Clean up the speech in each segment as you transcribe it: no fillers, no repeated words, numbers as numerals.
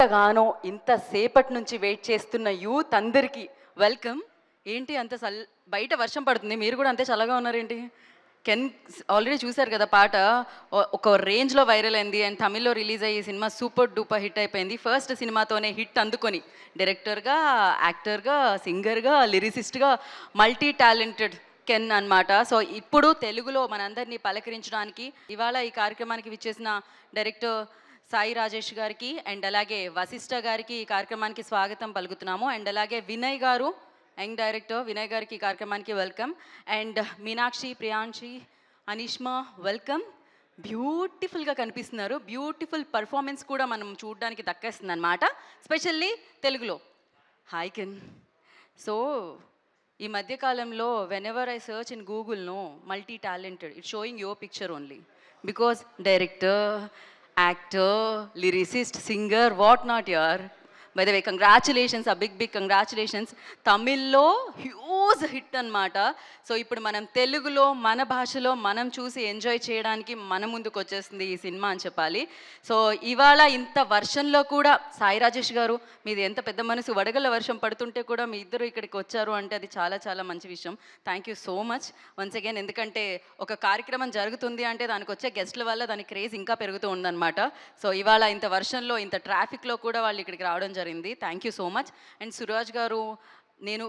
ఎంతగానో ఇంతసేపటి నుంచి వెయిట్ చేస్తున్న యూత్ అందరికీ వెల్కమ్. ఏంటి అంత బయట వర్షం పడుతుంది, మీరు కూడా అంతే చల్లగా ఉన్నారేంటి? కెన్ ఆల్రెడీ చూశారు కదా పాట, ఒక రేంజ్లో వైరల్ అయింది అండ్ తమిళ్లో రిలీజ్ అయ్యి సినిమా సూపర్ డూపర్ హిట్ అయిపోయింది. ఫస్ట్ సినిమాతోనే హిట్ అందుకొని డైరెక్టర్గా, యాక్టర్గా, సింగర్గా, లిరిసిస్ట్గా మల్టీ టాలెంటెడ్ కెన్ అనమాట. సో ఇప్పుడు తెలుగులో మనందరినీ పలకరించడానికి ఇవాళ ఈ కార్యక్రమానికి విచ్చేసిన డైరెక్టర్ సాయి రాజేష్ గారికి అండ్ అలాగే వశిష్ఠ గారికి ఈ కార్యక్రమానికి స్వాగతం పలుకుతున్నాము. అండ్ అలాగే వినయ్ గారు, యంగ్ డైరెక్టర్ వినయ్ గారికి ఈ కార్యక్రమానికి welcome. And Meenakshi, Priyanshi, Anishma welcome. బ్యూటిఫుల్గా కనిపిస్తున్నారు, బ్యూటిఫుల్ పర్ఫార్మెన్స్ కూడా మనం చూడడానికి దక్కేస్తుంది అనమాట, స్పెషల్లీ తెలుగులో. Hi can. సో ఈ మధ్యకాలంలో whenever I search in Google no multi talented, it showing your picture only, because director, actor, lyricist, singer, what not yaar. By the way, congratulations, a big congratulations. తమిళ్లో huge hit అనమాట. So ఇప్పుడు మనం తెలుగులో మన భాషలో మనం చూసి enjoy చేయడానికి మన ముందుకు వచ్చేస్తుంది ఈ సినిమా అని చెప్పాలి. సో ఇవాళ ఇంత వర్షంలో కూడా సాయి రాజేష్ గారు, మీది ఎంత పెద్ద మనసు, వడగళ్ళ వర్షం పడుతుంటే కూడా మీ ఇద్దరు ఇక్కడికి వచ్చారు అంటే అది చాలా చాలా మంచి విషయం. Thank you so much once again. ఎందుకంటే ఒక కార్యక్రమం జరుగుతుంది అంటే దానికి వచ్చే గెస్ట్ల వల్ల దాని క్రేజ్ ఇంకా పెరుగుతూ ఉందన్నమాట. సో ఇవాళ ఇంత వర్షంలో ఇంత ట్రాఫిక్లో కూడా వాళ్ళు ఇక్కడికి రావడం జరిగింది. Thank you so much. And Suraj గారు, నేను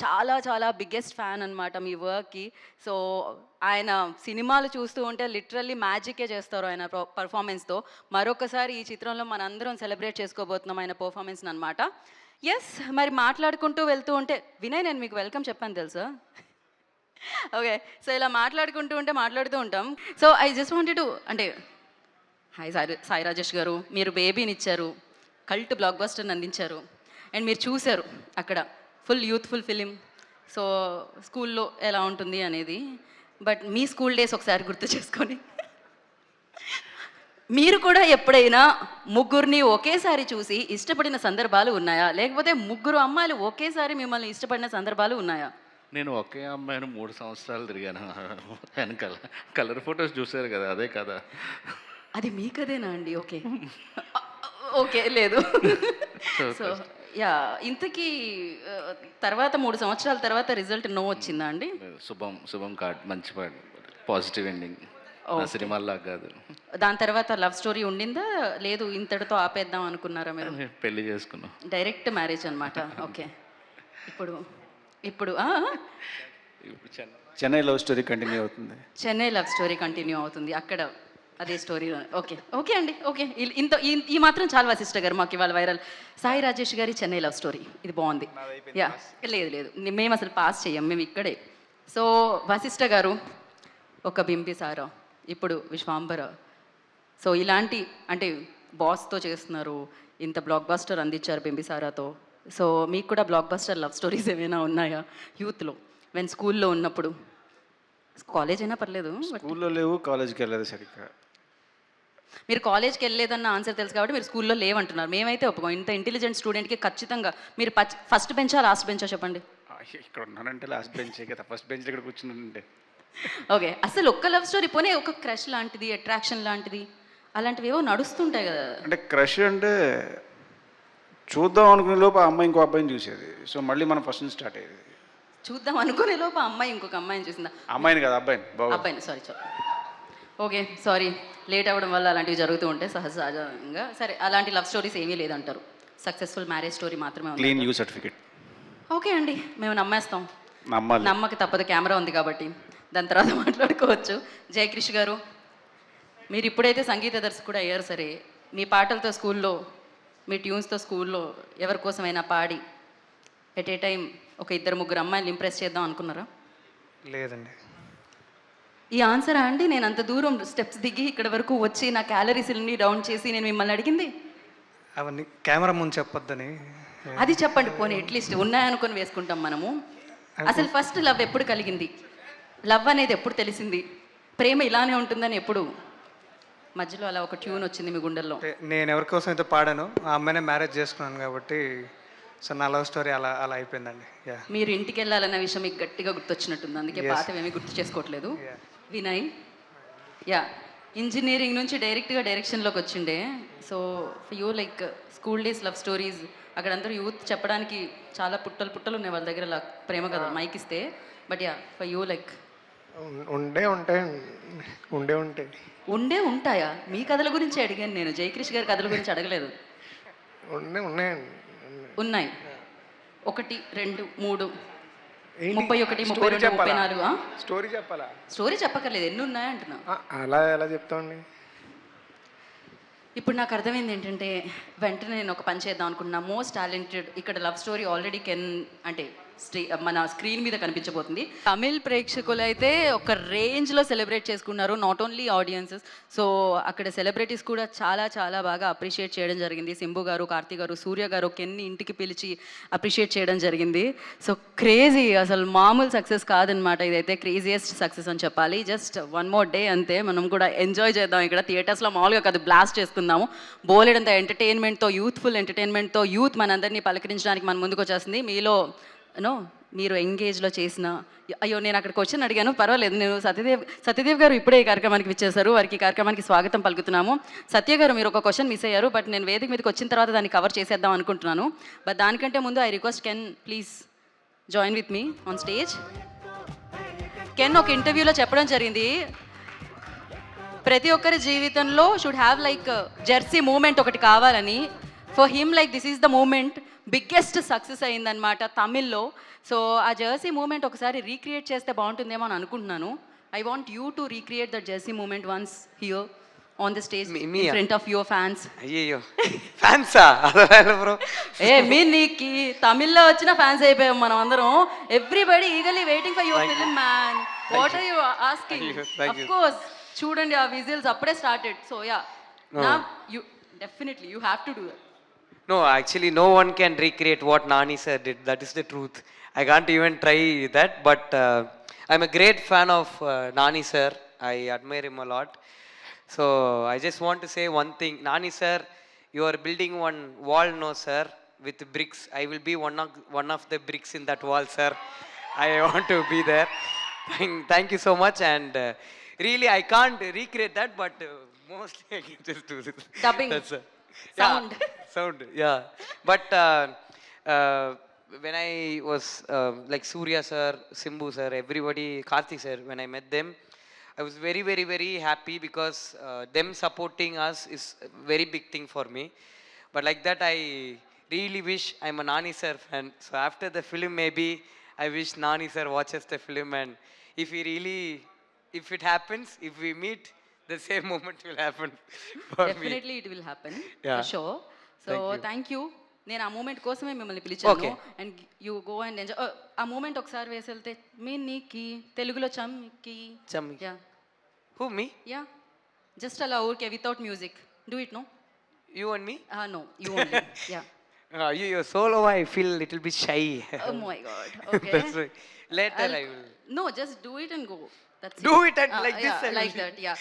చాలా చాలా బిగ్గెస్ట్ ఫ్యాన్ అనమాట మీ వర్క్కి. సో ఆయన సినిమాలు చూస్తూ ఉంటే లిటరల్లీ మ్యాజికే చేస్తారు ఆయన పర్ఫార్మెన్స్తో. మరొకసారి ఈ చిత్రంలో మనందరం సెలబ్రేట్ చేసుకోబోతున్నాం ఆయన పర్ఫార్మెన్స్ని అనమాట. ఎస్, మరి మాట్లాడుకుంటూ వెళ్తూ ఉంటే వినయ్, నేను మీకు వెల్కమ్ చెప్పాను తెలుసా? ఓకే, సో ఇలా మాట్లాడుతూ ఉంటాం. So I just wanted to, అంటే హాయ్ సాయి రాజేష్ గారు, మీరు బేబీని ఇచ్చారు, కల్ట్ బ్లాక్ బస్టర్ని అందించారు అండ్ మీరు చూశారు అక్కడ ఫుల్ యూత్ఫుల్ ఫిలిం. సో స్కూల్లో ఎలా ఉంటుంది అనేది, బట్ మీ స్కూల్ డేస్ ఒకసారి గుర్తు చేసుకొని మీరు కూడా ఎప్పుడైనా ముగ్గురిని ఒకేసారి చూసి ఇష్టపడిన సందర్భాలు ఉన్నాయా? లేకపోతే ముగ్గురు అమ్మాయిలు ఒకేసారి మిమ్మల్ని ఇష్టపడిన సందర్భాలు ఉన్నాయా? నేను ఒకే అమ్మాయిని 3 సంవత్సరాలు తిరిగాను వెనకాల. కలర్ ఫొటోస్ చూసారు కదా, అదే కదా. అది మీ కదేనా అండి? ఓకే ఓకే, లేదు. సో యా, ఇంతకీ తర్వాత 3 సంవత్సరాల తర్వాత రిజల్ట్ నో వచ్చిందా అండి? శుభం కార్డ్, మంచి పాజిటివ్ ఎండింగ్. సినిమాల్లా కాదు. దాని తర్వాత లవ్ స్టోరీ ఉండిందా? లేదు, ఇంతటితో ఆపేద్దాం అనుకున్నారా మీరు? పెళ్లి చేసుకున్నాం, డైరెక్ట్ మ్యారేజ్ అనమాట. ఓకే, ఇప్పుడు చెన్నై లవ్ స్టోరీ కంటిన్యూ అవుతుంది. చెన్నై లవ్ స్టోరీ కంటిన్యూ అవుతుంది అక్కడ, అదే స్టోరీ. ఓకే అండి, ఓకే. ఈ మాత్రం చాలా వశిష్ఠ గారు మాకు ఇవాళ వైరల్. సాయి రాజేష్ గారి చెన్నై లవ్ స్టోరీ, ఇది బాగుంది. యా, లేదు మేము అసలు పాస్ చేయం, మేము ఇక్కడే. సో వశిష్ఠ గారు, ఒక బింబిసార, ఇప్పుడు విశ్వాంబర. సో ఇలాంటి, అంటే బాస్తో చేస్తున్నారు, ఇంత బ్లాక్ బస్టర్ అందించారు బింబిసారాతో. సో మీకు కూడా బ్లాక్ బస్టర్ లవ్ స్టోరీస్ ఏమైనా ఉన్నాయా యూత్లో, వెన్ స్కూల్లో ఉన్నప్పుడు? కాలేజ్ అయినా పర్లేదు. స్కూల్లో లేవు, కాలేజ్కి వెళ్ళలేదు సరిగ్గా. మీరు కాలేజ్కి వెళ్ళలేదన్న ఆన్సర్ తెలుసు కాబట్టి మీరు స్కూల్లో లేవంటున్నారు. మేమైతే ఒప్పుకో, ఇంత ఇంటెలిజెంట్ స్టూడెంట్కి ఖచ్చితంగా మీరు ఫస్ట్ బెంచా లాస్ట్ బెంచా చెప్పండి? ఇక్కడ ఉన్నానంటే లాస్ట్ బెంచ్ కదా, ఫస్ట్ బెంచ్ ఇక్కడ కూర్చున్నానంటే. ఓకే, అసలు ఒక్క లవ్ స్టోరీ పోనీ, ఒక క్రష్ లాంటిది, అట్రాక్షన్ లాంటిది, అలాంటివి ఏవో నడుస్తుంటాయి కదా. అంటే క్రష్ అంటే చూద్దాం అనుకునే లోపు ఆ అమ్మాయి ఇంకో అబ్బాయిని చూసేది. సో మళ్ళీ మనం ఫస్ట్ నుంచి స్టార్ట్ అయ్యేది. చూద్దాం అనుకునే లోపు అమ్మాయి ఇంకొక అమ్మాయిని చూసిందా? అమ్మాయిని కదా, అబ్బాయిని. సారీ ఓకే, సారీ, లేట్ అవ్వడం వల్ల అలాంటివి జరుగుతూ ఉంటాయి సహజంగా. సరే, అలాంటి లవ్ స్టోరీస్ ఏమీ లేదంటారు, సక్సెస్ఫుల్ మ్యారేజ్ స్టోరీ మాత్రమే ఉంది. Clean you certificate. ఓకే అండి, మేము నమ్మేస్తాం. నమ్మాలి, నమ్మక తప్పదు, కెమెరా ఉంది కాబట్టి. దాని తర్వాత మాట్లాడుకోవచ్చు. జయకృష్ గారు, మీరు ఇప్పుడైతే సంగీత దర్శకుడు అయ్యారు సరే, మీ పాటలతో స్కూల్లో, మీ ట్యూన్స్తో స్కూల్లో ఎవరి కోసమైనా పాడి ఎట్ ఏ టైం ఒక 2-3 అమ్మాయిలు ఇంప్రెస్ చేద్దాం అనుకున్నారా? లేదండి. ఈ ఆన్సరా అండి? నేను అంత దూరం స్టెప్స్ దిగి ఇక్కడ వరకు వచ్చి నా క్యాలరీస్ని డౌన్ చేసి నేను మిమ్మల్ని అడిగింది అవన్నీ కెమెరా ముందు చెప్పొద్దని. అది చెప్పండి పోనీ, అట్లీస్ట్ ఉన్నాయనుకొని వేసుకుంటాం మనము. అసలు ఫస్ట్ లవ్ ఎప్పుడు కలిగింది? లవ్ అనేది ఎప్పుడు తెలిసింది? ప్రేమ ఇలానే ఉంటుందని ఎప్పుడు మధ్యలో అలా ఒక ట్యూన్ వచ్చింది మీ గుండెల్లో? నేను ఎవరి కోసం అయితే పాడానో ఆ అమ్మాయినే మ్యారేజ్ చేసుకున్నాను కాబట్టి సో నా లవ్ స్టోరీ అలా అయిపోయిందండి. మీరు ఇంటికి వెళ్ళాలన్న విషయం మీకు గట్టిగా గుర్తొచ్చినట్టుంది, అందుకే పాతవేమీ గుర్తు చేసుకోవట్లేదు. వినయ్, యా, ఇంజనీరింగ్ నుంచి డైరెక్ట్గా డైరెక్షన్లోకి వచ్చిండే. So for you like school days love stories అక్కడ అందరూ యూత్ చెప్పడానికి చాలా పుట్టలు పుట్టలు ఉన్నాయి వాళ్ళ దగ్గర ప్రేమ కథ మైక్ ఇస్తే. But yeah for you like ఉండే ఉంటాయా? మీ కథల గురించి అడిగాను నేను, జయక్రిష్ గారి కథల గురించి అడగలేదు. ఉన్నాయి 1 2 3 31 32 34. స్టోరీ చెప్పాలా? స్టోరీ చెప్పక్కర్లేదు, ఎన్ని ఉన్నాయి అంటున్నా. అలా ఎలా చెప్తామండి? ఇప్పుడు నాకు అర్థమైంది ఏంటంటే వెంటనే నేను ఒక పని చేద్దాం అనుకుంటున్నా. మోస్ట్ టాలెంటెడ్ ఇక్కడ లవ్ స్టోరీ ఆల్రెడీ అంటే మన స్క్రీన్ మీద కనిపించబోతుంది. తమిళ్ ప్రేక్షకులు అయితే ఒక రేంజ్లో సెలబ్రేట్ చేసుకున్నారు, నాట్ ఓన్లీ ఆడియన్సెస్. సో అక్కడ సెలబ్రిటీస్ కూడా చాలా చాలా బాగా అప్రిషియేట్ చేయడం జరిగింది. సింబు గారు, కార్తీ గారు, సూర్య గారు కెన్ని ఇంటికి పిలిచి అప్రిషియేట్ చేయడం జరిగింది. సో క్రేజీ, అసలు మామూలు సక్సెస్ కాదనమాట. ఇదైతే క్రేజియస్ట్ సక్సెస్ అని చెప్పాలి. జస్ట్ 1 more day అంతే, మనం కూడా ఎంజాయ్ చేద్దాం. ఇక్కడ థియేటర్స్లో మామూలుగా కాదు, బ్లాస్ట్ చేసుకుందాము. బోలెడంత ఎంటర్టైన్మెంట్తో, యూత్ఫుల్ ఎంటర్టైన్మెంట్తో యూత్ మనందరినీ పలకరించడానికి మన ముందుకు వచ్చేస్తుంది. మీలో మీరు ఎంగేజ్లో చేసిన, అయ్యో నేను అక్కడికి వచ్చి అడిగాను, పర్వాలేదు. నేను సత్యదేవ్ గారు ఇప్పుడే ఈ కార్యక్రమానికి విచ్చేశారు, వారికి ఈ కార్యక్రమానికి స్వాగతం పలుకుతున్నాము. సత్య గారు మీరు ఒక క్వశ్చన్ మిస్ అయ్యారు, బట్ నేను వేదిక మీదకి వచ్చిన తర్వాత దాన్ని కవర్ చేసేద్దాం అనుకుంటున్నాను. బట్ దానికంటే ముందు I request Ken please join with me on stage. Ken ఒక ఇంటర్వ్యూలో చెప్పడం జరిగింది, ప్రతి ఒక్కరి జీవితంలో should have like Jersey moment ఒకటి కావాలని. For him like this is the moment biggest success అయిందనమాట తమిళ్లో. సో ఆ జెర్సీ మూమెంట్ ఒకసారి రీక్రియేట్ చేస్తే బాగుంటుందేమో అని అనుకుంటున్నాను. I want you to recreate that Jersey moment once here on the stage in front of your fans. అయ్యో ఫ్యాన్సా? బ్రో మీరు నీకు తమిళ్లో వచ్చిన ఫ్యాన్స్ అయిపోయాం మనం అందరం. Everybody eagerly waiting for your film man. What are you asking? Of course చూడండి ఆ విజిల్స్ అప్పుడే started. So yeah, now you definitely you have to do that. No, actually, no one can recreate what Nani sir did. That is the truth. I can't even try that. But I'm a great fan of Nani sir. I admire him a lot. So I just want to say one thing. Nani sir, you are building one wall, no sir, with bricks. I will be one of the bricks in that wall, sir. I want to be there. Thank you so much. And really, I can't recreate that, but mostly I can just do this. Dubbing. That's Sound. Yeah, sound, yeah. But when I was like Surya sir, Simbu sir, everybody, Karthik sir, when I met them, I was very, very, very happy because them supporting us is a very big thing for me. But like that, I really wish I'm a Nani sir fan. So after the film, maybe I wish Nani sir watches the film, and if it happens, if we meet, the same moment will happen for me. Definitely it will happen. Yeah. For sure. So thank you. నేను ఆ moment కోసమే మిమ్మల్ని పిలిచాను. Okay. And you go and enjoy. ఆ moment ఒకసారి వేసి వెళ్తే మీ నీకి తెలుగులో చమ్కి. Chammi. Yeah Who, me? Yeah just అలా ఊరికే without music do it. No You and me? No you only. Yeah You solo, I feel little bit shy. Oh my God. Okay That's why. Later I will. No just do it and go. Do it and like this. I like will. That. Yeah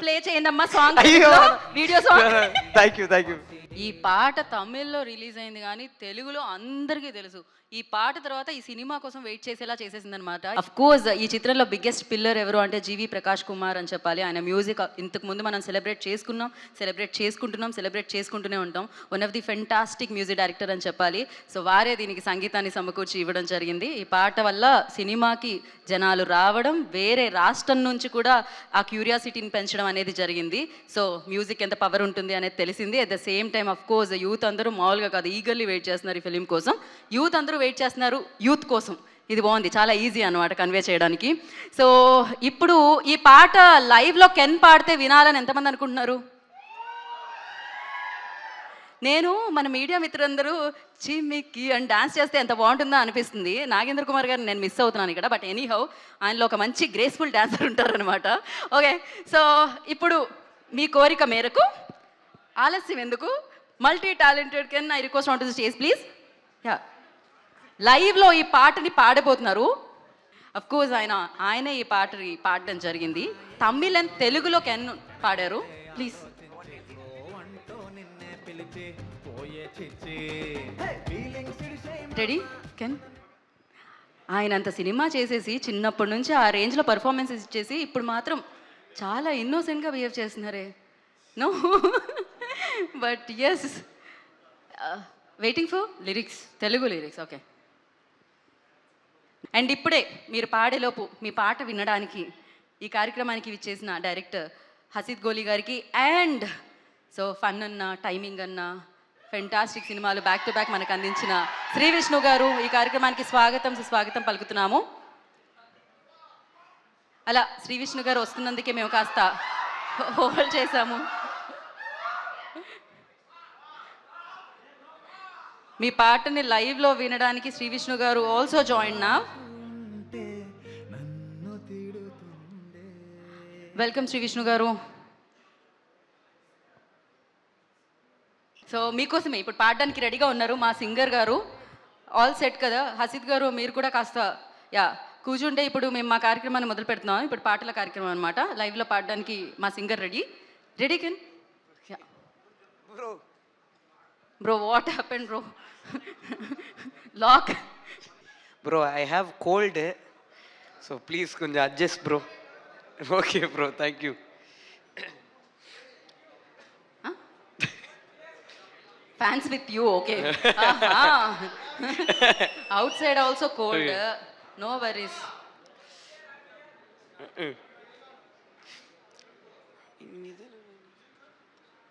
play చేయండి అమ్మా song, అయ్యో. Video song. Thank you, thank you. ఈ పాట తమిళ్లో release అయింది కానీ తెలుగులో అందరికీ తెలుసు. ఈ పాట తర్వాత ఈ సినిమా కోసం వెయిట్ చేసేలా చేసేసింది అనమాట. అఫ్ కోర్స్ ఈ చిత్రంలో బిగ్గెస్ట్ పిల్లర్ ఎవరు అంటే జీవి ప్రకాష్ కుమార్ అని చెప్పాలి. ఆయన మ్యూజిక్ ఇంతకు ముందు మనం సెలబ్రేట్ చేసుకుంటున్నాం, సెలబ్రేట్ చేసుకుంటూనే ఉంటాం. One of the fantastic music director అని చెప్పాలి. సో వారే దీనికి సంగీతాన్ని సమకూర్చి ఇవ్వడం జరిగింది. ఈ పాట వల్ల సినిమాకి జనాలు రావడం, వేరే రాష్ట్రం నుంచి కూడా ఆ క్యూరియాసిటీని పెంచడం అనేది జరిగింది. సో మ్యూజిక్ ఎంత పవర్ ఉంటుంది అనేది తెలిసింది. At the same time of course youth అందరూ మామూలుగా కాదు, ఈగర్లీ వెయిట్ చేస్తున్నారు ఈ ఫిలిం కోసం. యూత్ అందరూ వెయిట్ చేస్తున్నారు యూత్ కోసం. ఇది బాగుంది, చాలా ఈజీ అన్నమాట కన్వే చేయడానికి. సో ఇప్పుడు ఈ పాట లైవ్లో కెన్ పాడితే వినాలని ఎంతమంది అనుకుంటున్నారు? నేను మన మీడియా మిత్రులందరూ చిమ్మికి అని డాన్స్ చేస్తే ఎంత బాగుంటుందో అనిపిస్తుంది. నాగేంద్ర కుమార్ గారిని నేను మిస్ అవుతున్నాను ఇక్కడ, బట్ ఎనీహౌ ఆయనలో ఒక మంచి గ్రేస్ఫుల్ డాన్సర్ ఉంటారనమాట. ఓకే, సో ఇప్పుడు మీ కోరిక మేరకు ఆలస్యం ఎందుకు, multi talented can I request on to the stage please. Yeah లైవ్లో ఈ పాటని పాడబోతున్నారు. అఫ్ కోర్స్ ఆయనే ఈ పాటని పాడడం జరిగింది. తమిళ్ అండ్ తెలుగులో కెన్ పాడారు. Please ready can. ఆయన అంత సినిమా చేసేసి చిన్నప్పటి నుంచి ఆ రేంజ్లో పర్ఫార్మెన్స్ ఇచ్చేసి ఇప్పుడు మాత్రం చాలా ఇన్నోసెంట్గా బిహేవ్ చేస్తున్నారే. No but yes, waiting for lyrics, Telugu lyrics. Okay. And ఇప్పుడే మీరు పాడేలోపు మీ పాట వినడానికి ఈ కార్యక్రమానికి విచ్చేసిన డైరెక్టర్ హసీద్ గోలి గారికి అండ్ సో ఫన్ అన్న, టైమింగ్ అన్న, ఫెంటాస్టిక్ సినిమాలు బ్యాక్ టు బ్యాక్ మనకు అందించిన శ్రీ విష్ణు గారు ఈ కార్యక్రమానికి స్వాగతం సుస్వాగతం పలుకుతున్నాము. అలా శ్రీ విష్ణు గారు వస్తున్నందుకే మేము కాస్త హోల్డ్ చేశాము. మీ పాటని లైవ్లో వినడానికి శ్రీ విష్ణు గారు ఆల్సో జాయిన్ నా. వెల్కమ్ శ్రీ విష్ణు గారు. సో మీకోసమే ఇప్పుడు పాడడానికి రెడీగా ఉన్నారు మా సింగర్ గారు. ఆల్ సెట్ కదా. హసీద్ గారు మీరు కూడా కాస్త కూర్చుంటే ఇప్పుడు మేము మా కార్యక్రమాన్ని మొదలు పెడుతున్నాం. ఇప్పుడు పాటల కార్యక్రమం అనమాట. లైవ్లో పాడడానికి మా singer ready Ken bro. What happen bro? లాక్ Bro, I have cold, so please kunja adjust, bro. Okay, bro, thank you. Fans with you. Okay. Outside also cold. No worries.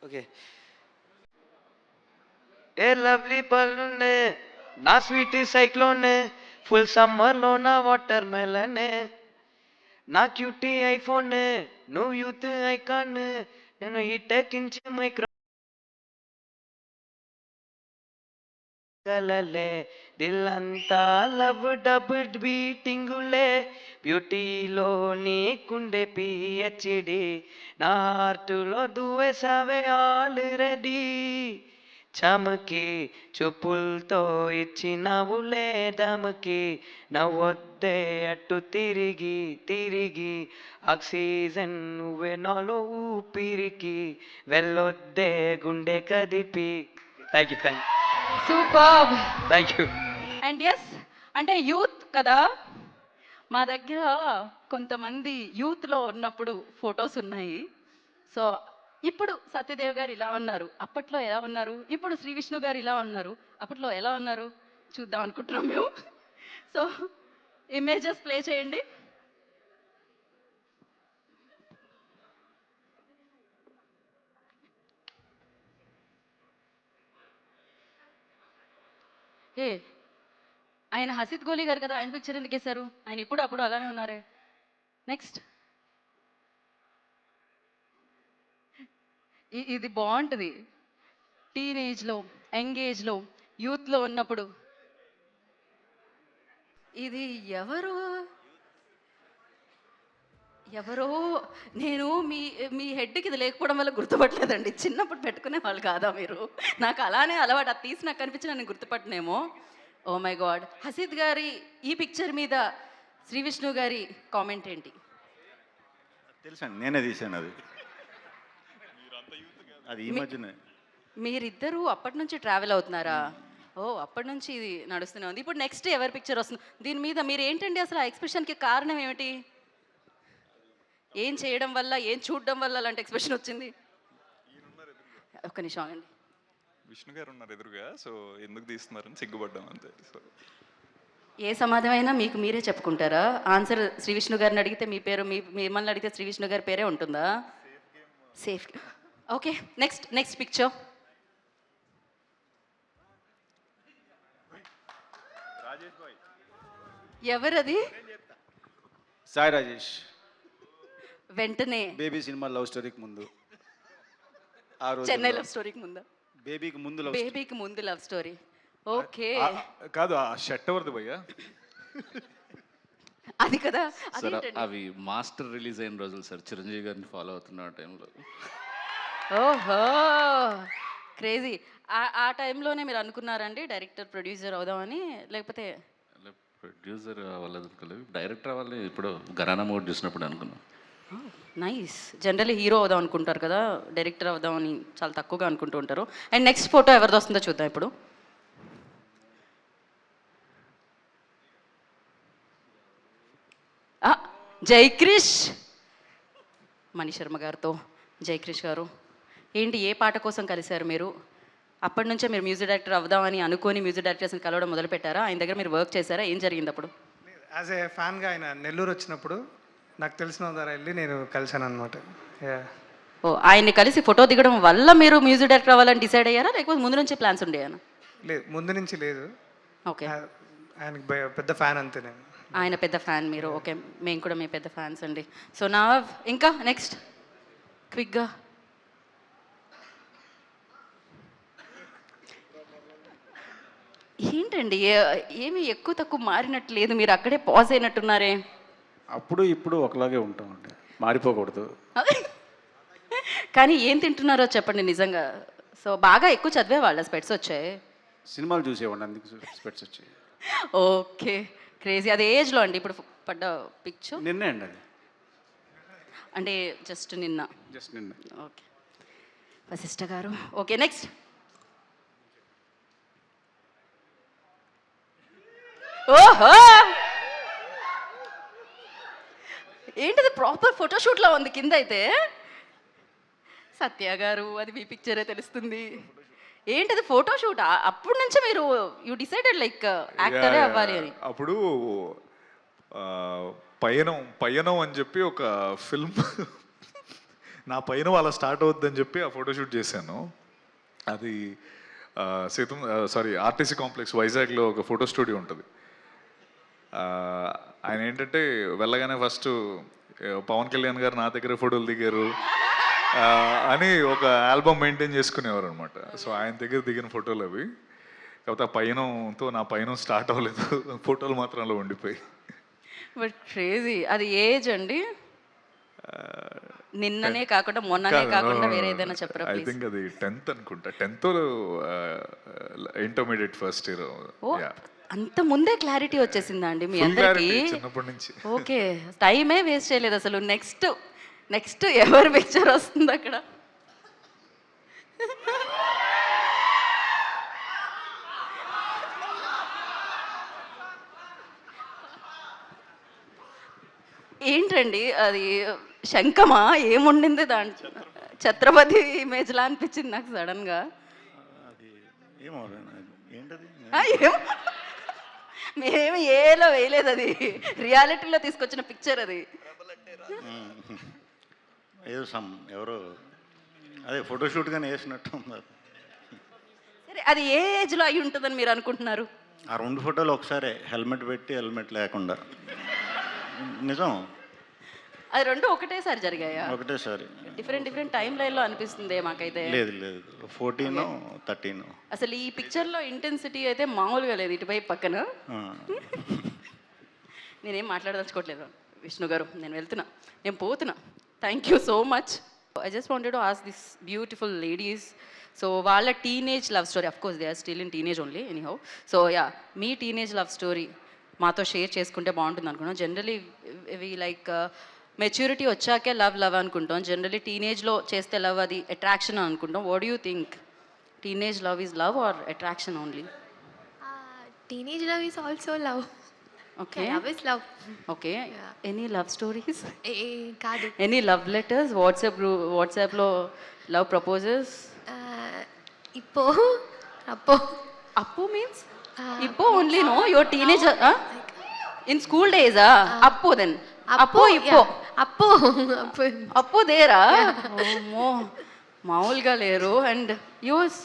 Okay. A lovely పల్లునే నా sweet సైక్లోనే full సమ్మర్లో నా watermelon నా cutie iPhone నువ్వు youth icon నేను ఇటెకించి micro కలలే దిల్లంతా లవ్ డబ్ బీటింగులే బ్యూటీలో నీకుండే పిహెచ్డి నా హార్టులో దువ్వేసావే ఆల్రెడీ చమకి చూపులతో ఇచ్చినవులే దమకి నవ్వొద్దే అటు తిరిగి తిరిగి ఆక్సిజన్ నువ్వే నాలో ఊపిరికి వెళ్ళొద్దే గుండె కదిపి. Thank you super. Thank you. And yes, అంటే యూత్ కదా, మా దగ్గర కొంతమంది యూత్లో ఉన్నప్పుడు ఫొటోస్ ఉన్నాయి. సో ఇప్పుడు సత్యదేవ్ గారు ఇలా ఉన్నారు, అప్పట్లో ఎలా ఉన్నారు, ఇప్పుడు శ్రీ విష్ణు గారు ఇలా ఉన్నారు, అప్పట్లో ఎలా ఉన్నారు చూద్దాం అనుకుంటున్నాం మేము. సో ఇమేజెస్ ప్లే చేయండి. ఏ ఆయన హసీద్ గోలి గారు కదా, ఆయన పిక్చర్ ఎందుకు వేశారు? ఆయన ఇప్పుడు అప్పుడు అలానే ఉన్నారే. నెక్స్ట్ ఇది బాగుంటుంది. టీనేజ్లో, యంగేజ్లో, యూత్లో ఉన్నప్పుడు. ఇది ఎవరు ఎవరో నేను మీ మీ హెడ్కి ఇది లేకపోవడం వల్ల గుర్తుపట్టలేదండి. చిన్నప్పుడు పెట్టుకునే వాళ్ళు కాదా మీరు? నాకు అలానే అలవాటు. అది తీసి నాకు కనిపించి నేను గుర్తుపట్టనేమో. ఓ మై గాడ్. హసీద్ గారి ఈ పిక్చర్ మీద శ్రీ విష్ణు గారి కామెంట్ ఏంటి? తెలుసండి, నేనే తీసాను అది. అది ఈ మధ్యనే. మీరిద్దరూ అప్పటి నుంచి ట్రావెల్ అవుతున్నారా? ఓ, అప్పటి నుంచి ఇది నడుస్తూనే ఉంది. ఇప్పుడు నెక్స్ట్ ఎవరి పిక్చర్ వస్తుంది దీని మీద? మీరు ఏంటండి అసలు ఆ ఎక్స్ప్రెషన్కి కారణం ఏమిటి? ఏం చేయడం వల్ల, ఏం చూడడం వల్ల అలాంటి ఎక్స్ప్రెషన్ వచ్చింది? ఒక్క నిమిషం ఆగండి. విష్ణు గారు ఉన్నారు ఎదురుగా, సో ఎందుకు తీస్తున్నారని సిగ్గుపడ్డాం అంతే. సో ఏ సమాధానమైనా మీకు మీరే చెప్పుకుంటారా? ఆన్సర్ శ్రీ విష్ణు గారిని అడిగితే మీ పేరు, మిమ్మల్ని అడిగితే శ్రీ విష్ణు గారి పేరే ఉంటుందా? సేఫ్. Okay, next picture. ఎవరది? సాయి రాజేష్. వెంటనే బేబీ సినిమా లవ్ స్టోరీకి ముందు, ఆ రోజు చెన్నై లవ్ స్టోరీకి ముందా? బేబీకి ముందు బేబీకి ముందు లవ్ స్టోరీ. ఓకే, కాదు, ఆ షర్ట్ ఎవరిది భయ్యా? అది కదా. సార్ అవి మాస్టర్ రిలీజ్ అయిన రోజులు సార్. చిరంజీవి గారిని ఫాలో అవుతున్న టైంలో. ఓహో, క్రేజీ. ఆ టైంలోనే మీరు అనుకున్నారండి డైరెక్టర్ ప్రొడ్యూసర్ అవుదామని? లేకపోతే ప్రొడ్యూసర్ అవ్వలేదు, డైరెక్టర్ అవ్వాలి. ఇప్పుడు ఘరానా మూడ్ చూసినప్పుడు అనుకున్నాం. నైస్. జనరల్లీ హీరో అవుదాం అనుకుంటారు కదా, డైరెక్టర్ అవుదామని చాలా తక్కువగా అనుకుంటూ ఉంటారు. అండ్ నెక్స్ట్ ఫోటో ఎవరిది వస్తుందో చూద్దాం ఇప్పుడు. జైక్రిష్, మణి శర్మ గారితో, జయక్రిష్ గారు. ఏంటి ఏ పాట కోసం కలిశారు మీరు? అప్పటి నుంచే మీరు మ్యూజిక్ డైరెక్టర్ అవుదామని అనుకొని మ్యూజిక్ డైరెక్టర్స్ని కలవడం మొదలుపెట్టారా? ఆయన దగ్గర మీరు వర్క్ చేశారా? ఏం జరిగింది అప్పుడు? యాజ్ ఏ ఫ్యాన్గా ఆయన నెల్లూరు వచ్చినప్పుడు నాకు తెలిసిన ద్వారా వెళ్ళి నేను కలిశాను అనమాట. ఓ, ఆయన్ని కలిసి ఫోటో దిగడం వల్ల మీరు మ్యూజిక్ డైరెక్టర్ అవ్వాలని డిసైడ్ అయ్యారా, లేకపోతే ముందు నుంచి ప్లాన్స్ ఉండేయనా? లేదు, ముందు నుంచి లేదు. ఓకే, ఆయనకి పెద్ద ఫ్యాన్ అంతే నేను. ఆయన పెద్ద ఫ్యాన్ మీరు. ఓకే, మేము కూడా మీ పెద్ద ఫ్యాన్స్ అండి. సో నా ఇంకా నెక్స్ట్ క్విక్గా ఏంటండి ఏమి ఎక్కువ తక్కువ మారినట్టు లేదు, మీరు అక్కడే పాజ్ అయినట్టున్నారే. అప్పుడు ఇప్పుడు ఒకలాగే ఉంటామండి, మారిపోకూడదు. కానీ ఏం తింటున్నారో చెప్పండి నిజంగా. సో బాగా ఎక్కువ చదివే వాళ్ళ స్పెట్స్ వచ్చాయి. సినిమాలు చూసేవాడిని, అందుకు స్పెట్స్ వచ్చాయి. Okay, crazy. అది ఏజ్లో అండి ఇప్పుడు పడ్డ పిక్చర్? నిన్నే అండి అది, అంటే జస్ట్ నిన్న. జస్ట్ నిన్న. ఓకే, వశిష్ఠ గారు. Okay, next. ఓహో, ఏంటిది ప్రాపర్ ఫోటోషూట్లో ఉంది కింద అయితే. సత్య గారు, అది మీ పిక్చరే తెలుస్తుంది. ఏంటిది ఫోటోషూట్? అప్పటి నుంచి మీరు యూ డిసైడెడ్ లైక్ యాక్టరే అవ్వాలి అని? అప్పుడు పయనం అని చెప్పి ఒక ఫిల్మ్ నా పైన అలా స్టార్ట్ అవుద్దని చెప్పి ఆ ఫోటోషూట్ చేశాను. అది ఆర్టీసీ కాంప్లెక్స్ వైజాగ్లో ఒక ఫోటో స్టూడియో ఉంటుంది. ఆయన ఏంటంటే వెళ్ళగానే ఫస్ట్ పవన్ కళ్యాణ్ గారు నా దగ్గర ఫోటోలు దిగారు అని ఒక ఆల్బమ్ మెయింటైన్ చేసుకునేవారు అనమాట. సో ఆయన దగ్గర దిగిన ఫోటోలు అవి. కాకపోతే ఆ పయనంతో నా పయనం స్టార్ట్ అవ్వలేదు, ఫోటోలు మాత్రం అలా ఉండిపోయి. But crazy. అది ఏజ్ అండి? నిన్ననే కాకుండా మొన్ననే కాకుండా వేరే ఏదైనా చెప్పరా? ఐ థింక్ అది 10th అనుకుంటా, 10th ఇంటర్మీడియట్ ఫస్ట్ ఇయర్. అంత ముందే క్లారిటీ వచ్చేసిందా అండి మీ అందరికి? చిన్నప్పటి నుంచి. ఓకే, టైమే వేస్ట్ చేయలేదు అసలు. నెక్స్ట్ ఎవరి పిక్చర్ వస్తుంది అక్కడ? ఏంటండి అది? శంఖమా? ఏముండింది దాంట్లో? ఛత్రపతి ఇమేజ్లా అనిపించింది నాకు సడన్గా. అది ఏమో ఏంటది, ఏమో, మేమేమి ఏలో వేయలేదు, అది రియాలిటీలో తీసుకొచ్చిన పిక్చర్ అది. ఏదో ఎవరో అదే ఫోటోషూట్గానే వేసినట్టు ఉన్నారు. సరే, అది ఏ ఏజ్లో అయి ఉంటుందని మీరు అనుకుంటున్నారు? ఆ 2 ఫోటోలు ఒకసారి హెల్మెట్ పెట్టి హెల్మెట్ లేకుండా. నిజం, అది రెండు ఒకటేసారి జరిగాయా? ఒకటేసారి. డిఫరెంట్ టైం లైన్లో అనిపిస్తుంది మాకైతే. లేదు 14, 13. అసలు ఈ పిక్చర్లో ఇంటెన్సిటీ అయితే మామూలుగా లేదు ఇటువైపు పక్కన. నేనేం మాట్లాడదలుచుకోవట్లేదు విష్ణు గారు, నేను వెళ్తున్నా, నేను పోతున్నా. Thank you so much. I just wanted to ask this beautiful ladies, so వాళ్ళ teenage love story, of course they are still in teenage only anyhow. So yeah, మీ టీనేజ్ లవ్ స్టోరీ మాతో షేర్ చేసుకుంటే బాగుంటుంది అనుకున్నాం. Generally ఇవి like maturity వచ్చాకే love అనుకుంటాం. Generally టీనేజ్లో చేస్తే లవ్ అది అట్రాక్షన్ అనుకుంటాం. What do you think? Teenage love is love or attraction only? Teenage love is also love. Okay. Yeah, love is love. Okay. Yeah. Any love stories? Kaadu. Any love letters? WhatsAppలో love proposes? Ippo. Appo. Appo means? Ippo only, no? Your teenager? In school days, Appo then? Appo, Ippo. Appo. Appo there, oh, మామూలుగా లేరు. And use?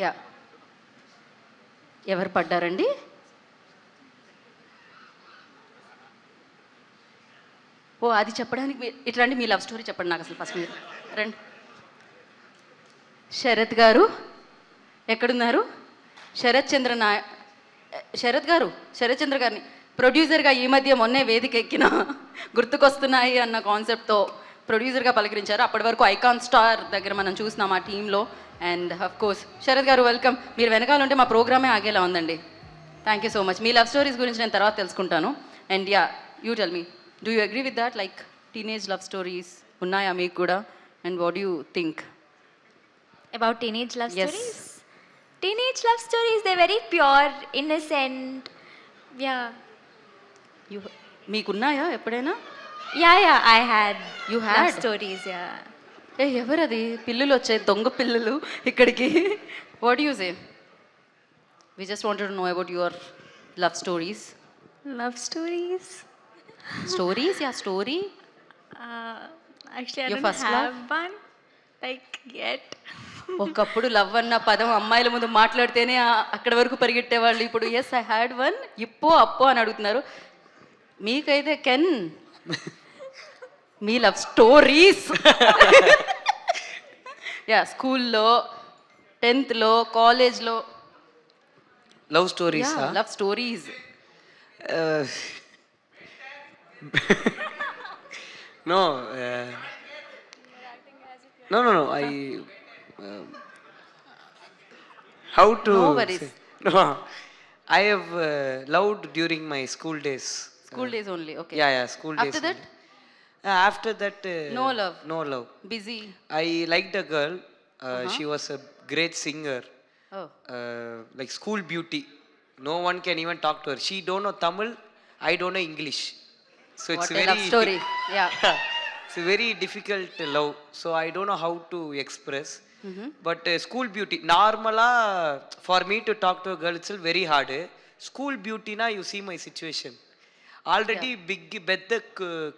Yeah, ఎవరు పడ్డారండి? ఓ, అది చెప్పడానికి ఇట్లాంటి మీ love story చెప్పండి నాకు అసలు first. మీరు రండి. శరత్ గారు ఎక్కడున్నారు? శరత్ చంద్ర గారిని ప్రొడ్యూసర్గా ఈ మధ్య మొన్నే వేదిక ఎక్కిన గుర్తుకొస్తున్నాయి అన్న కాన్సెప్ట్తో ప్రొడ్యూసర్గా పలకరించారు. అప్పటి వరకు ఐకాన్ స్టార్ దగ్గర మనం చూసినాం ఆ టీంలో. అండ్ అఫ్ కోర్స్ శరత్ గారు వెల్కమ్. మీరు వెనకాల ఉంటే మా ప్రోగ్రామే ఆగేలా ఉందండి. Thank you so much. Me love stories గురించి నేను తర్వాత తెలుసుకుంటాను. And yeah, you tell me, do you agree with that? Like teenage love stories ఉన్నాయా మీకు కూడా? And what you think About teenage love Yes. stories? Teenage love stories, they're very pure, innocent. Yeah. మీకున్నాయా ఎప్పుడైనా? Yeah, I had You love had? stories, yeah. ఏ ఎవరది? పిల్లులు వచ్చాయి, దొంగ పిల్లులు ఇక్కడికి. What you say? We just wanted to know about your love stories. Love stories? Stories? Yeah, story. Actually, I Your don't first love? have one, like, yet. ఒకప్పుడు love అన్న పదం అమ్మాయిల ముందు మాట్లాడితేనే అక్కడ వరకు పరిగెట్టేవాళ్ళు. ఇప్పుడు ఎస్ ఐ హ్యాడ్ వన్, ఇప్పో అప్పో అని అడుగుతున్నారు. మీకైతే can me love stories. Yeah, స్కూల్లో, 10th కాలేజ్లో. Love stories love stories. No, no. How to? No worries. say- No, I have loved during my school days. School days only. Okay. Yeah, school days. After that After that, No love. No love. Busy. I liked a girl. She was a great singer, oh, like school beauty. No one can even talk to her. She don't know Tamil. I don't know English. So it's what a very love story. Yeah. it's a very difficult love. So I don't know how to express. But school beauty, normala for me to talk to a girl itself very hard. School beauty na, you see my situation. Already big పెద్ద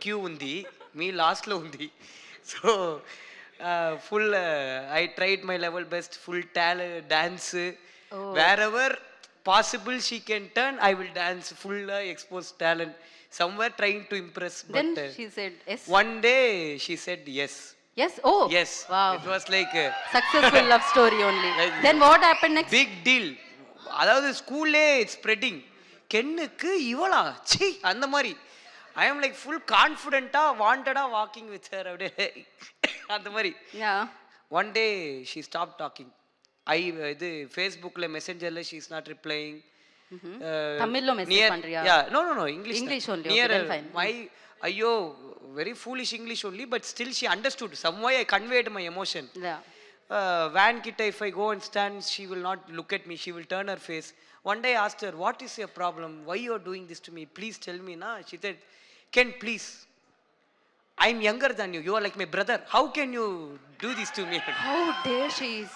queue ఉంది, మీ లాస్ట్లో ఉంది. So full I tried my level best, full dance wherever possible she can turn, I will dance full expose talent somewhere trying to impress. Then But she said yes. one day she said yes. Yes. Oh. Yes. Wow. It was like Successful love story only. Like- Then what happened next? big deal. அதாவது ஸ்கூல்லே it's spreading. கென்னுக்கு இவளா C அந்த மாதிரி. ஐ ஆம் like full கான்ஃபிடென்ட்டாக வாண்டடாக walking with her அப்படியே அந்த மாதிரி. Yeah. One day she stop talking. இது ஃபேஸ்புக்கில் மெசேஞ்சரில் ஷீ இஸ் நாட் ரிப்ளைங். தமிழ்ல message பண்றியா? No, English. English only, Near okay, then fine. my ஐயோ very foolish English only, but still she understood. Some way I conveyed my emotion. Yeah. Van Kitta, if I go and stand, she will not look at me, she will turn her face. One day I asked her, what is your problem? Why you are doing this to me? Please tell me, na. She said, Ken, please. I'm younger than you. You are like my brother. How can you do this to me? How dare she is.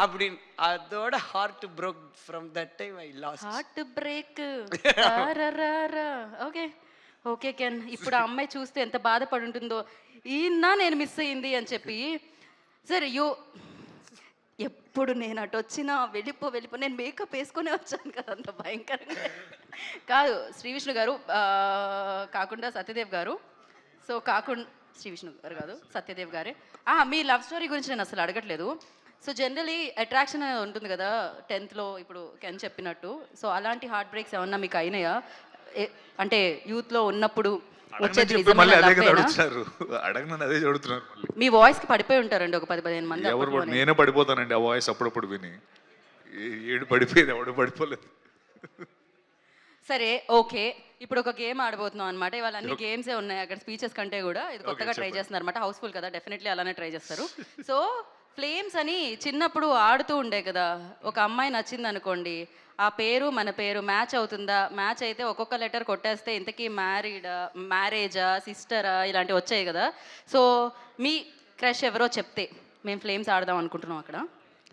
அப்படின் அதோட heart broke. From that time I lost. Heart break. Okay. Okay Ken. ఇప్పుడు ఆ అమ్మాయి చూస్తే ఎంత బాధపడి ఉంటుందో, ఈయన నేను మిస్ అయ్యింది అని చెప్పి. సరే ఎప్పుడు నేను అటు వచ్చినా వెళ్ళిపో నేను మేకప్ వేసుకొని వచ్చాను కదా, అంత భయంకరంగా కాదు. శ్రీ విష్ణు గారు కాకుండా సత్యదేవ్ గారు. సో కాకుండా శ్రీ విష్ణు గారు కాదు, సత్యదేవ్ గారే. మీ లవ్ స్టోరీ గురించి నేను అసలు అడగట్లేదు. సో జనరలీ అట్రాక్షన్ అనేది ఉంటుంది కదా 10th ఇప్పుడు కెన్ చెప్పినట్టు. సో అలాంటి హార్ట్ బ్రేక్స్ ఏమన్నా మీకు అయినాయా? అంటే యూత్లో ఉన్నప్పుడు వచ్చేది మళ్ళీ అదే కదా నిజమేనా? అడుగుతున్నారు, అడగనని అదే అడుగుతున్నారు మళ్ళీ. మీ వాయిస్కి పడిపోయి ఉంటారండి ఒక 10-15 మంది. ఎవరు అప్పట్లోనే. నేనే పడిపోతానండి ఆ వాయిస్ అప్పుడప్పుడు విని. ఏడు పడిపోయేది, ఎవడు పడిపోలేదు. సరే ఓకే, ఇప్పుడు ఒక గేమ్ ఆడబోతున్నాం అనమాట. ఇవాళ అన్ని గేమ్సే ఉన్నాయి అక్కడ, స్పీచెస్ కంటే కూడా ఇది కొత్తగా ట్రై చేస్తున్నారు అనమాట. హౌస్ఫుల్ కదా, డెఫినెట్లీ అలానే ట్రై చేస్తారు. సో ఫ్లేమ్స్ అని చిన్నప్పుడు ఆడుతూ ఉండే కదా, ఒక అమ్మాయి నచ్చింది అనుకోండి, ఆ పేరు మన పేరు మ్యాచ్ అవుతుందా? మ్యాచ్ అయితే ఒక్కొక్క లెటర్ కొట్టేస్తే ఇంతకీ మ్యారేజా, సిస్టరా, ఇలాంటివి వచ్చాయి కదా. సో మీ క్రష్ ఎవరో చెప్తే మేము ఫ్లేమ్స్ ఆడదాం అనుకుంటున్నాం అక్కడ.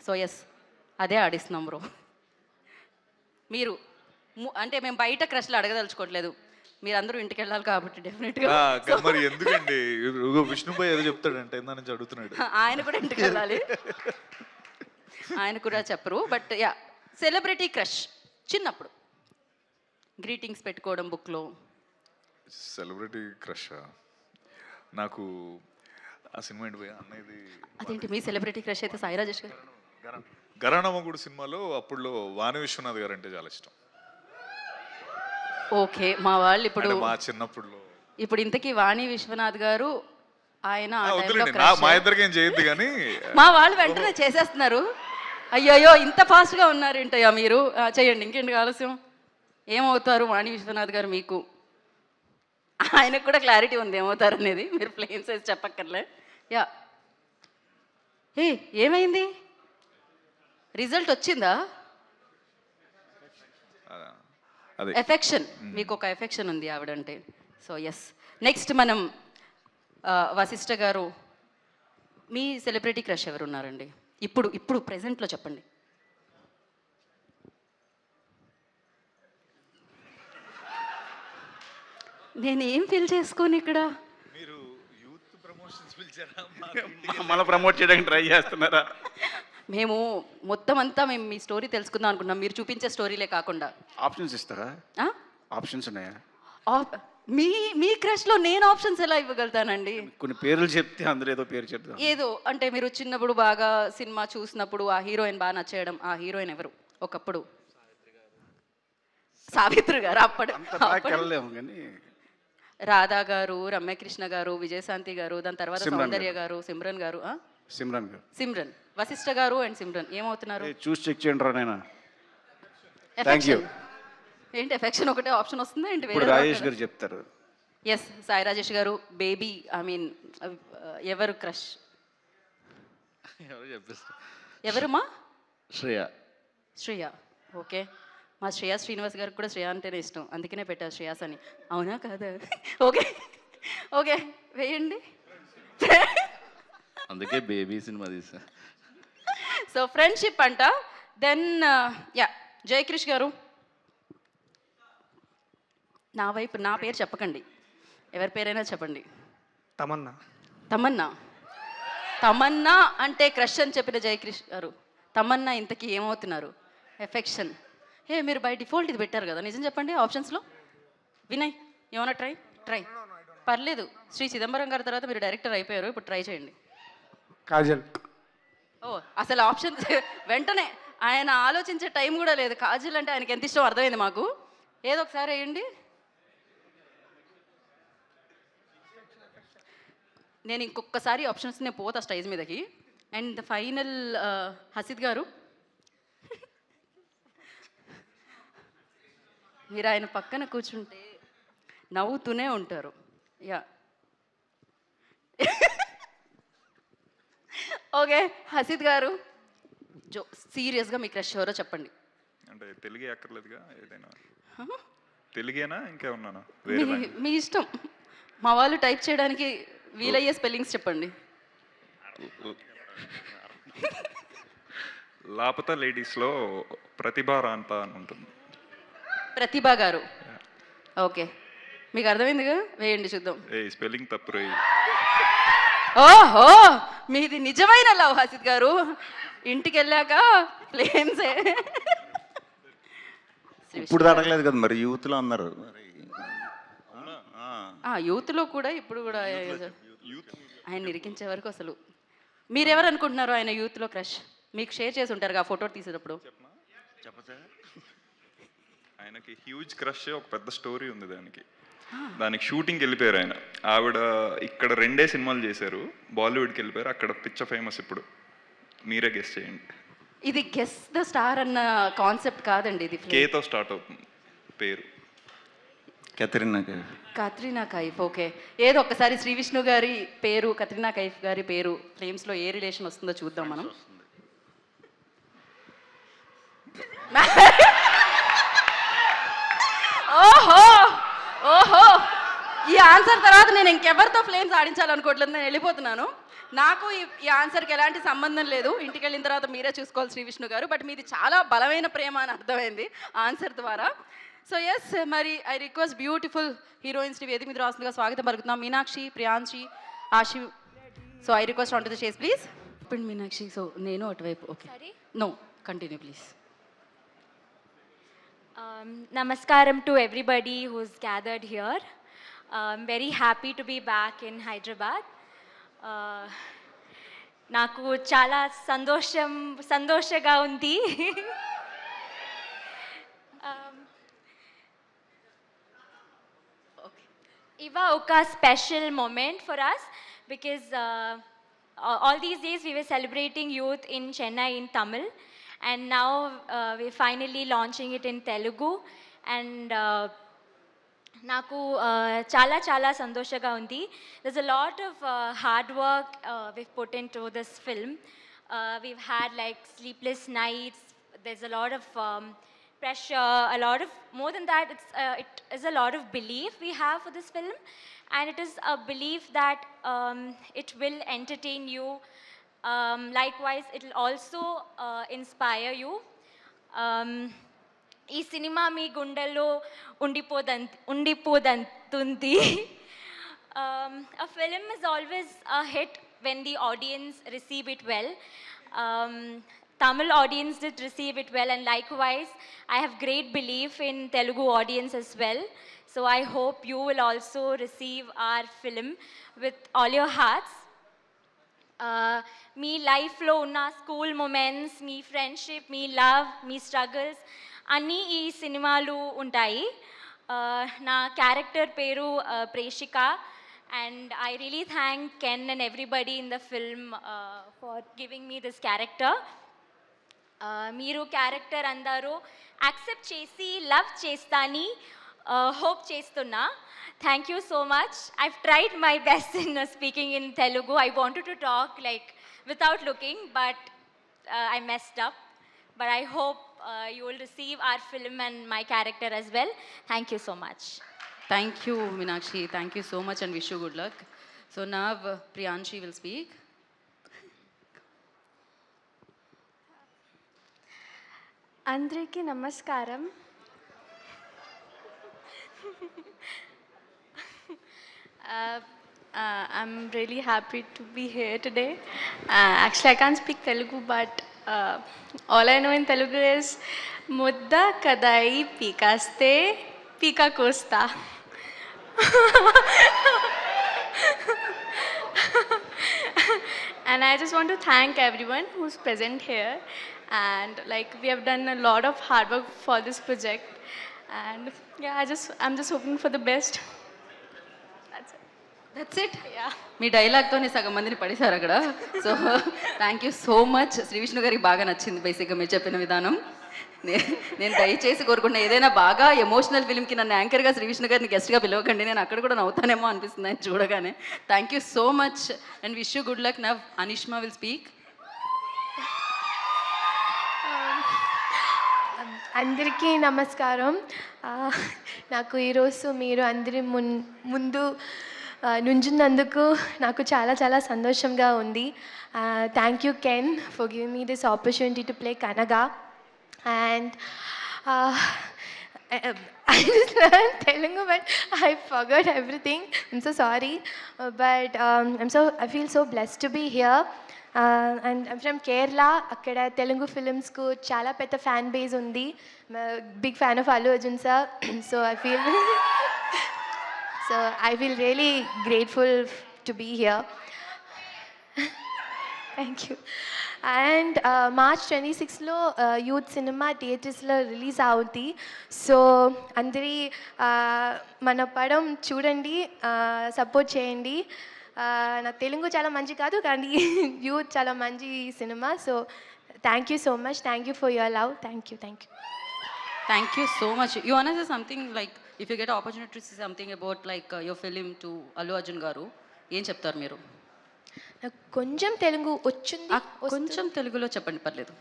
సో ఎస్, అదే ఆడిస్తున్నాం బ్రో. మీరు అంటే మేము బయట క్రష్లు అడగదలుచుకోవట్లేదు, మీరందరూ ఇంటికి వెళ్ళాలి కాబట్టి డెఫినెట్గా. మరి ఎందుకండి విష్ణుభాయ్ ఏదో చెప్తాడంటే ఇందా నుంచి అడుగుతున్నాడు. ఆయన కూడా ఇంటికి వెళ్ళాలి, ఆయన కూడా చెప్పరు. బట్ యా, సెలబ్రిటీ క్రష్ చిన్నప్పుడు గ్రీటింగ్స్ పెట్టుకోవడం బుక్లో. సెలబ్రిటీ క్రష్ నాకు ఆ సినిమా ఏంటి పోయి అన్నది. అదేంటి మీ సెలబ్రిటీ క్రష్ అయితే సాయి రాజేష్ గారు? గరాణమ్మగుడు సినిమాలో అప్పుడులో వాణి విశ్వనాథ్ గారు అంటే చాలా ఇష్టం. ఓకే, మా వాళ్ళు ఇప్పుడు మా చిన్నప్పుడులో. ఇప్పుడు ఇంతకీ వాణి విశ్వనాథ్ గారు ఆయన ఆ టైంలో వద్దులేండి, crush. మా ఇద్దరికి ఏం చేయొద్దు కానీ. మా వాళ్ళు వెంటనే చేసేస్తున్నారు. అయ్యో ఇంత ఫాస్ట్గా ఉన్నారు ఏంటయ్యా మీరు. చేయండి, ఇంకేంటి ఆలస్యం. ఏమవుతారు వాణి విశ్వనాథ్ గారు మీకు? ఆయనకు కూడా క్లారిటీ ఉంది ఏమవుతారు అనేది, మీరు ఫ్లేమ్ సైజ్ చెప్పక్కర్లే. యా, ఏమైంది? రిజల్ట్ వచ్చిందా? అదే ఎఫెక్షన్, మీకు ఒక ఎఫెక్షన్ ఉంది ఆవిడంటే. సో ఎస్, నెక్స్ట్ మనం వశిష్ఠ గారు, మీ సెలబ్రిటీ క్రష్ ఎవరు ఉన్నారండి ఇప్పుడు ప్రెసెంట్లో చెప్పండి. నేను ఏం ఫీల్ చేసుకోను ఇక్కడ. మీరు యూత్ ప్రమోషన్స్ పిలిచారా? మళ్ళీ ప్రమోట్ చేయడానికి ట్రై చేస్తున్నారా? మేము మొత్తం అంతా మేము మీ స్టోరీ తెలుసుకుందాం అనుకున్నాం, మీరు చూపించే స్టోరీలే కాకుండా. ఆప్షన్స్ ఇస్తారా? ఆ? ఆప్షన్స్ ఉన్నాయా? మీ మీ క్రష్లో నేను ఆప్షన్స్ ఎలా ఇవ్వగలుగుతానండి? కొన్ని పేర్లు చెప్తే అందరూ ఏదో పేరు చెప్తాం. ఏదో అంటే మీరు చిన్నప్పుడు బాగా సినిమా చూసినప్పుడు ఆ హీరోయిన్ బాగా నచ్చేయడం, ఆ హీరోయిన్ ఎవరు ఒకప్పుడు? సావిత్రి గారు. అప్పుడు అంత బ్యాక్ వెళ్ళలేము కానీ రాధా గారు, రమ్యకృష్ణ గారు, విజయశాంతి గారు, దాని తర్వాత సిమ్రన్ సౌందర్య గారు, సిమ్రన్ గారు. సిమ్రాన్ గారు. సిమ్రన్, వశిష్ఠ గారు అండ్ సిమ్రన్ ఏమవుతున్నారు? చూసి చెక్ చేయండి రా నాయనా. Thank you. ఏంటి ఎఫెక్షన్ ఒకటే ఆప్షన్ వస్తుందా ఏంటి? ఇప్పుడు రాజేష్ గారు చెప్తారు. ఎస్, సాయి రాజేష్ గారు. బేబీ, ఐ మీన్ ఎవరు క్రష్? ఎవరు చెప్పిస్తారు? ఎవరుమా? శ్రేయ. శ్రేయ. ఓకే, మా శ్రేయా శ్రీనివాస్ గారికి కూడా శ్రేయ అంటేనే ఇష్టం, అందుకనే పెట్టారు శ్రేయాస్ అని. అవునా కాదా? ఓకే ఓకే, వేయండి. అందుకే బేబీ సినిమా తీసా. సో ఫ్రెండ్షిప్ అంట. దెన్ యా, జయక్రిష్ గారు. నా వైపు నా పేరు చెప్పకండి, ఎవరి పేరైనా చెప్పండి. తమన్నా. తమన్నా. తమన్నా అంటే క్రష్ అని చెప్పిన జయక్రిష్ గారు, తమన్నా ఇంతకీ ఏమవుతున్నారు? ఎఫెక్షన్. మీరు బై డిఫాల్ట్ ఇది పెట్టారు కదా, నిజం చెప్పండి ఆప్షన్స్లో. వినయ్, ఏమన్నా ట్రై పర్లేదు. శ్రీ చిదంబరం గారి తర్వాత మీరు డైరెక్టర్ అయిపోయారు, ఇప్పుడు ట్రై చేయండి. కాజల్. ఓ, అసలు ఆప్షన్స్ వెంటనే ఆయన ఆలోచించే టైం కూడా లేదు. కాజల్ అంటే ఆయనకి ఎంత ఇష్టం అర్థమైంది మాకు. ఏదో ఒకసారి వేయండి. నేను ఇంకొకసారి ఆప్షన్స్ నేను పోతా స్టేజ్ మీదకి. అండ్ ఫైనల్ హసిద్ గారు, మీరు ఆయన పక్కన కూర్చుంటే నవ్వుతూనే ఉంటారు. యా ఓకే, హసిద్ గారు సీరియస్గా మీ క్రష్ ఎవరో చెప్పండి. అంటే తెలుగే అక్కర్లేదుగా, ఏదైనా తెలుగేనా ఇంకేమన్నానా? మీ ఇష్టం. మా వాళ్ళు టైప్ చేయడానికి వీలయ్యే స్పెల్లింగ్స్ చెప్పండి. లాపత లేడీస్లో ప్రతిభా రాంత అని ఉంటుంది. ప్రతిభ గారు. ఓకే, మీకు అర్థమైందిగా, వేయండి చూద్దాం. ఏ స్పెల్లింగ్ తప్పు రే. ఓహో, మీది నిజమైన లవ్ హసిద్ గారు. ఇంటికి వెళ్ళాక ఫ్లేమ్సే. ఇప్పుడు అడగలేదు కదా మరి, యూత్లో అన్నారు మరి. యూత్లో కూడా ఇప్పుడు కూడా ఆయన నిరికించే వరకు అసలు మీరెవరు అనుకుంటున్నారు ఆయన యూత్లో క్రష్? మీకు షేర్ చేసి ఉంటారు ఆ ఫోటో తీసేటప్పుడు. ఆయనకి హ్యూజ్ క్రష్, ఒక పెద్ద స్టోరీ ఉంది దానికి షూటింగ్కి వెళ్ళిపోయారు ఆయన. ఆవిడ ఇక్కడ 2 సినిమాలు చేశారు, బాలీవుడ్కి వెళ్ళిపోయారు, అక్కడ పిచ్చ ఫేమస్. ఇప్పుడు మీరే గెస్ చేయండి. ఇది గెస్ ద స్టార్ అన్న కాన్సెప్ట్ కాదండి, ఇది కేతో స్టార్ట్ అవుతుంది పేరు. కత్రినా కైఫ్. ఓకే, ఏదో ఒక్కసారి శ్రీ విష్ణు గారి పేరు, కత్రినా కైఫ్ గారి పేరు ఫ్లేమ్స్లో ఏ రిలేషన్ వస్తుందో చూద్దాం మనం. ఓహో ఓహో, ఈ ఆన్సర్ తర్వాత నేను ఇంకెవరితో ఫ్లేమ్స్ ఆడించాలనుకోవట్లేదు, నేను వెళ్ళిపోతున్నాను. నాకు ఈ ఆన్సర్కి ఎలాంటి సంబంధం లేదు, ఇంటికి వెళ్ళిన తర్వాత మీరే చూసుకోవాలి శ్రీ విష్ణు గారు. బట్ మీది చాలా బలమైన ప్రేమ అని అర్థమైంది ఆన్సర్ ద్వారా. సో ఎస్, మరి ఐ రిక్వెస్ట్ బ్యూటిఫుల్ హీరోయిన్స్ని వేదిక మీద రాస్తుందిగా స్వాగతం పలుకుతున్నాం. Meenakshi, Priyanshi, Aashi. So I request on to the stage please. ఇప్పుడు మీనాక్షి, సో నేను అటువైపు. Okay, no continue please. Namaskaram to everybody who's gathered here. I'm very happy to be back in Hyderabad. నాకు చాలా సంతోషంగా ఉంది. ఇవా ఒక special moment for us because all these days we were celebrating youth in Chennai in Tamil. And now we're finally launching it in Telugu. And నాకు చాలా సంతోషంగా ఉంది. There's a lot of hard work we've put into this film. We've had like sleepless nights. There's a lot of pressure, a lot of, more than that, it is a lot of belief we have for this film. And it is a belief that it will entertain you. Likewise, it will also inspire you. ఈ cinema మీ గుండెల్లో ఉండిపోదంతుంది. A film is always a hit when the audience receive it well. Tamil audience did receive it well, and likewise, I have great belief in Telugu audience as well. So I hope you will also receive our film with all your hearts. మీ లైఫ్లో ఉన్న school moments, మీ friendship, మీ love, మీ struggles అన్నీ ఈ సినిమాలు ఉంటాయి. నా character పేరు ప్రేషిక, and I really thank Ken and everybody in the film for giving me this character. మీరు character అందరూ యాక్సెప్ట్ చేసి లవ్ చేస్తాని హోప్ చేస్తున్నా. Thank you so much. I've tried my best in speaking in Telugu. I wanted to talk like without looking, but I messed up. But I hope you will receive our film and my character as well. Thank you so much. Thank you, Meenakshi. Thank you so much and wish you good luck. So now Priyanshi will speak. అందరికీ నమస్కారం. I'm really happy to be here today. Actually, I can't speak Telugu, but all I know in Telugu is Mudda Kadai Pikaste Pika Costa. And I just want to thank everyone who's present here. And like we have done a lot of hard work for this project. And yeah, I'm just hoping for the best. That's it. Yeah. మీ డైలాగ్తోనే సగం మందిని పడేశారు అక్కడ. So thank you so much. Shri Vishnu గారికి బాగా నచ్చింది బేసిక్గా మీరు చెప్పిన విధానం. నేను దయచేసి కోరుకుంటున్నా, ఏదైనా బాగా ఎమోషనల్ ఫిల్మ్కి నన్ను యాంకర్గా శ్రీ విష్ణు గారిని గెస్ట్గా పిలవకండి, నేను అక్కడ కూడా నవ్వుతానేమో అనిపిస్తుంది ఆయన చూడగానే. Thank you so much and wish you good luck. Now Anishma will speak. అందరికీ నమస్కారం. నాకు ఈరోజు మీరు అందరి ముందు నుంచున్నందుకు నాకు చాలా చాలా సంతోషంగా ఉంది. Thank you Ken for giving me this opportunity to play Kanaga. And I just learned Telugu, but I forgot everything. I'm so sorry, but I feel so blessed to be here. And I'm from Kerala. అక్కడ తెలుగు ఫిలిమ్స్కు చాలా పెద్ద fan base ఉంది. Big fan of Allu Arjun sir. So I feel really grateful to be here. Thank you. And March 26లో Youth సినిమా థియేటర్స్లో release అవుతుంది. So అందరి మన పడం చూడండి, సపోర్ట్ చేయండి. నా తెలుగు చాలా మంచి కాదు, కానీ యూత్ చాలా మంచి cinema. So thank you so much. Thank you for your love. Thank you. Thank you so much. You wanna say something, like if you get opportunity to say something about like your film to Allu Arjun garu, ఏం చెప్తారు మీరు? నాకు కొంచెం తెలుగు వచ్చింది. కొంచెం తెలుగులో చెప్పండి, పర్లేదు.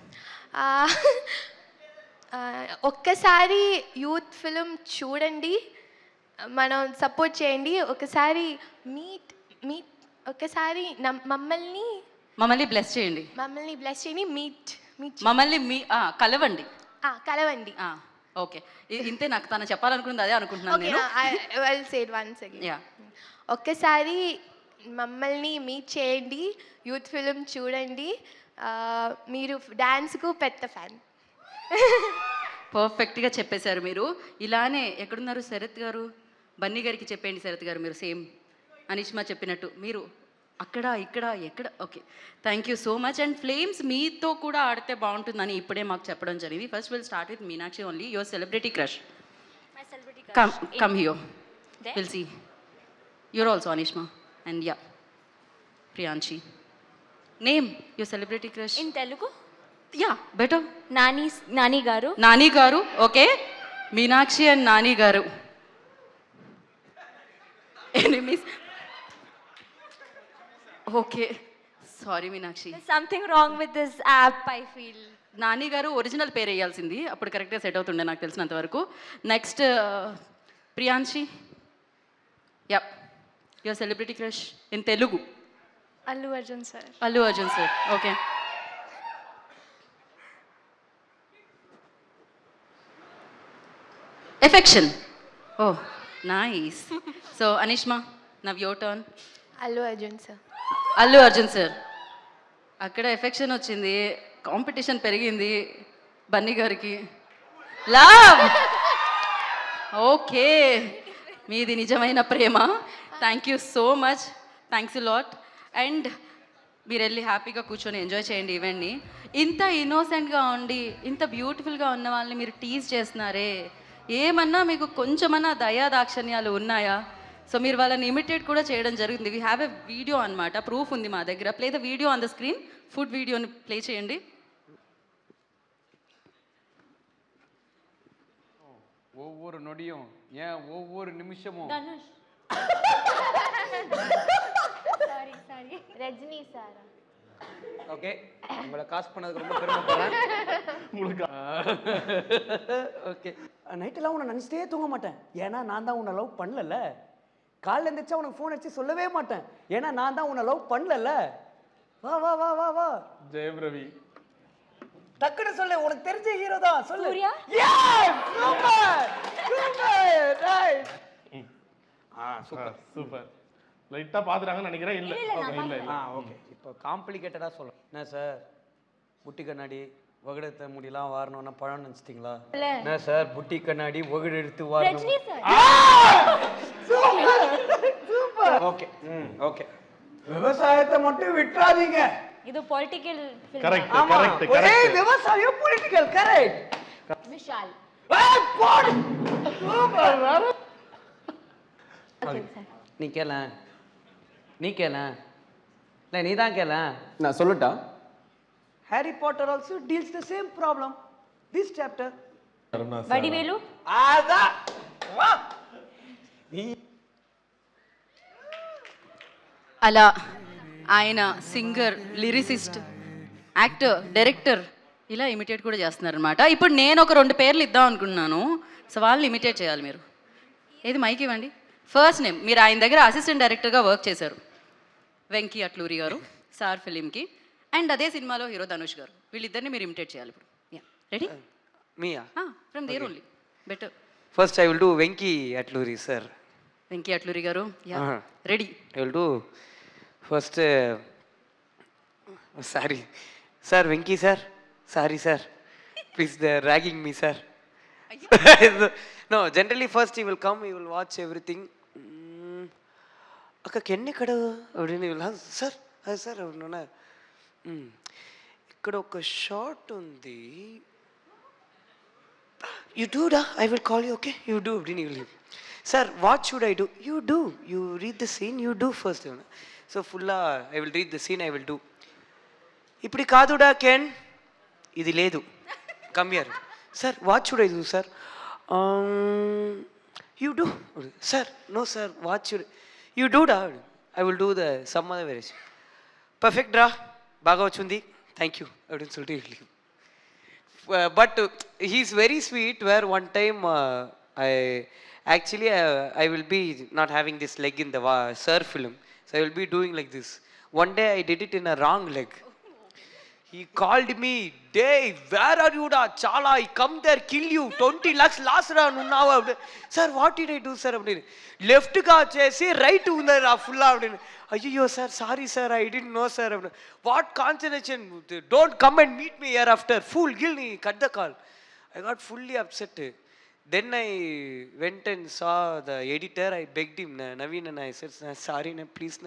ఒక్కసారి యూత్ ఫిలిం చూడండి, మనం సపోర్ట్ చేయండి. ఒకసారి ఒకసారి మమ్మల్ని బ్లెస్ చేయండి. మమ్మల్ని కలవండి. ఓకే, ఇంతే. నాకు తను చెప్పాలనుకుంది అదే అనుకుంటున్నాను నేను. ఒక్కసారి మమ్మల్ని మీట్ చేయండి, యూత్ ఫిలిం చూడండి. మీరు డాన్స్కు పెద్ద ఫ్యాన్. పర్ఫెక్ట్గా చెప్పేశారు మీరు. ఇలానే ఎక్కడున్నారు శరత్ గారు? బన్నీ గారికి చెప్పండి శరత్ గారు, మీరు సేమ్ అనిష్మా చెప్పినట్టు మీరు అక్కడ ఇక్కడ ఎక్కడ. Okay, thank you so much. And flames మీతో కూడా ఆడితే బాగుంటుందని ఇప్పుడే మాకు చెప్పడం జరిగింది. First will start with Meenakshi only. Your celebrity crush. Come here, will see. Your also Anishma and yeah Priyanshi. Name your celebrity crush in Telugu. Yeah better. Nani garu. Nani garu. Okay, Meenakshi and Nani garu enemies. Okay, sorry Meenakshi. There's something wrong with this app, I feel. Nani garu original పేరు వేయాల్సింది, అప్పుడు కరెక్ట్గా set అవుతుండే నాకు తెలిసినంత వరకు. Next Priyanshi. Yeah, your celebrity crush in Telugu. Allu Arjun sir. Allu Arjun sir. Okay. Affection. Oh nice. So Anishma, now your turn. Allu Arjun sir. Allu Arjun sir. అక్కడ affection వచ్చింది, competition పెరిగింది బన్నీ గారికి. లవ్. ఓకే, మీది నిజమైన ప్రేమ. Thank you so much, thanks you lot. And మీరు వెళ్ళి హ్యాపీగా కూర్చొని ఎంజాయ్ చేయండి ఈవెంట్ని. ఇంత ఇన్నోసెంట్గా ఉండి ఇంత బ్యూటిఫుల్గా ఉన్న వాళ్ళని మీరు టీజ్ చేస్తున్నారే, ఏమన్నా మీకు కొంచెమన్నా దయా దాక్షణ్యాలు ఉన్నాయా? సో మీరు వాళ్ళని ఇమిటేట్ కూడా చేయడం జరిగింది. వీ హ్యావ్ ఎ వీడియో అనమాట, ప్రూఫ్ ఉంది మా దగ్గర. Play the video on the screen. Food వీడియోని ప్లే చేయండి. ஒவ்வொரு நொடியும் ஏன் ஒவ்வொரு நிமிஷமும் Sorry. Rajni sir. ஓகே உங்களை காசு பண்ணதுக்கு ரொம்ப பெருமைப்படுறேன் உங்களுக்கு. ஓகே நைட்டெல்லாம் உன்னை நினச்சிட்டே தூங்க மாட்டேன், ஏன்னா நான் தான் உன்னை லவ் பண்ணல. காலைல எழுந்திரிச்சா உனக்கு ஃபோன் அடிச்சு சொல்லவே மாட்டேன், ஏன்னா நான் தான் உன்னை லவ் பண்ணல. வா வா வா வா வா ஜெயம் ரவி. டக்குன்னு சொல்லு, உனக்கு தெரிஞ்ச ஹீரோ தான் சொல்லு. Suriya. Super super right. Super super. லைட்டா பாத்துறாங்கன்னு நினைக்கிறேன். இல்ல இல்ல. ஓகே, இப்போ காம்ப்ளிகேட்டடா சொல்ல. என்ன சார், புட்டி கண்ணாடி ஒகடெடுத்த முடியலாம் வாரணும்னா பழம் நினைச்சிட்டீங்களா? என்ன சார், புட்டி கண்ணாடி ஒகடு எடுத்து வாரணும். Rajni sir. Super. Okay okay. விவசாயத்தை மட்டும் விட்டுறாதீங்க. இது political film. Correct correct correct. விவசாயம் பொலிட்டிக்கல் கரெக்ட். விஷால். ஏய் போடு. சூப்பர் வேற. நீ கேள. இல்ல நீ தான் கேள. நான் சொல்லட்டா? Harry Potter also deals the same problem. This chapter. Vadivelu. ஆதா. வா. நீ అలా ఆయన సింగర్, లిరిసిస్ట్, యాక్టర్, డైరెక్టర్ ఇలా ఇమిటేట్ కూడా చేస్తున్నారనమాట. ఇప్పుడు నేను ఒక 2 పేర్లు ఇద్దాం అనుకున్నాను. సో వాళ్ళని ఇమిటేట్ చేయాలి మీరు. ఏది మైక్ ఇవ్వండి. ఫస్ట్ నేమ్, మీరు ఆయన దగ్గర అసిస్టెంట్ డైరెక్టర్గా వర్క్ చేశారు, వెంకీ అట్లూరి గారు, సార్ ఫిలింకి. అండ్ అదే సినిమాలో హీరో ధనుష్ గారు. వీళ్ళిద్దరిని మీరు ఇమిటేట్ చేయాలి ఇప్పుడు. Yeah, ready? మీయా? From there only. Better. First I will do Venky Atluri sir. Venky Atluri గారు. Yeah, ready? I will do first. Sorry sir, Venky sir, sorry sir, please they are ragging me sir. No, generally first he will come, he will watch everything. అక్క కెన్నెక్కడ அப்படின்னு sir, అది sir అవునా, ఇక్కడ ఒక shot ఉంది, you do డా, I will call you, okay you do அப்படின்னு. Sir what should I do? You do, you read the scene, you do first. So ఫుల్లా I will read the scene, I will do. ఇప్పుడు కాదుడా కెన్, ఇది లేదు, come here. Sir what should I do sir? You do. Sir no sir, what should you do డా, I will do the some other variation. Perfect రా, బాగా వచ్చింది, thank you அப்படின்னு சொல்லிட்டு leave. But he's very sweet, where one time I will be not having this leg in the Sir film, so I will be doing like this. One day I did it in a wrong leg. He called me, "Dave, where are you da? Chala, I come there, kill you. 20 lakhs lost ra nunnava." Sir, what did I do, sir? Left ka chesi right undara full avdin. Ayyo sir, sorry sir, I didn't know sir. What concentration? Don't come and meet me here after. Fool, guilty, cut the call. I got fully upset. Then I went and saw the editor. I begged him, Naveen, and I said, sorry, please,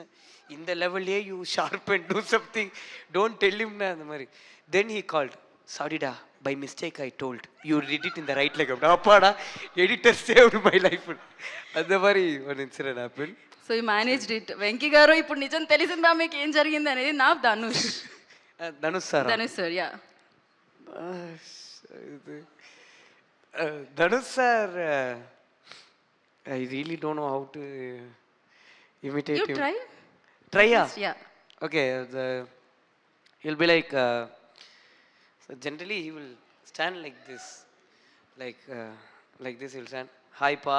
in the level A, you sharp and do something. Don't tell him. Then he called, sorry, da, by mistake I told. You did it in the right leg. Appada, editor saved my life. That's very one incident happened. So you managed it. Venky గారు, ఇప్పుడు నిజం తెలిసిందా మీకు ఏం జరిగింది అనేది? నా Dhanush. Dhanush sir. Dhanush sir, yeah. Dhanush sir, I really don't know how to imitate You him. try? Try, yeah? Yeah. Okay, he'll be like, so generally he will stand like this, like this. He'll stand. Hi pa,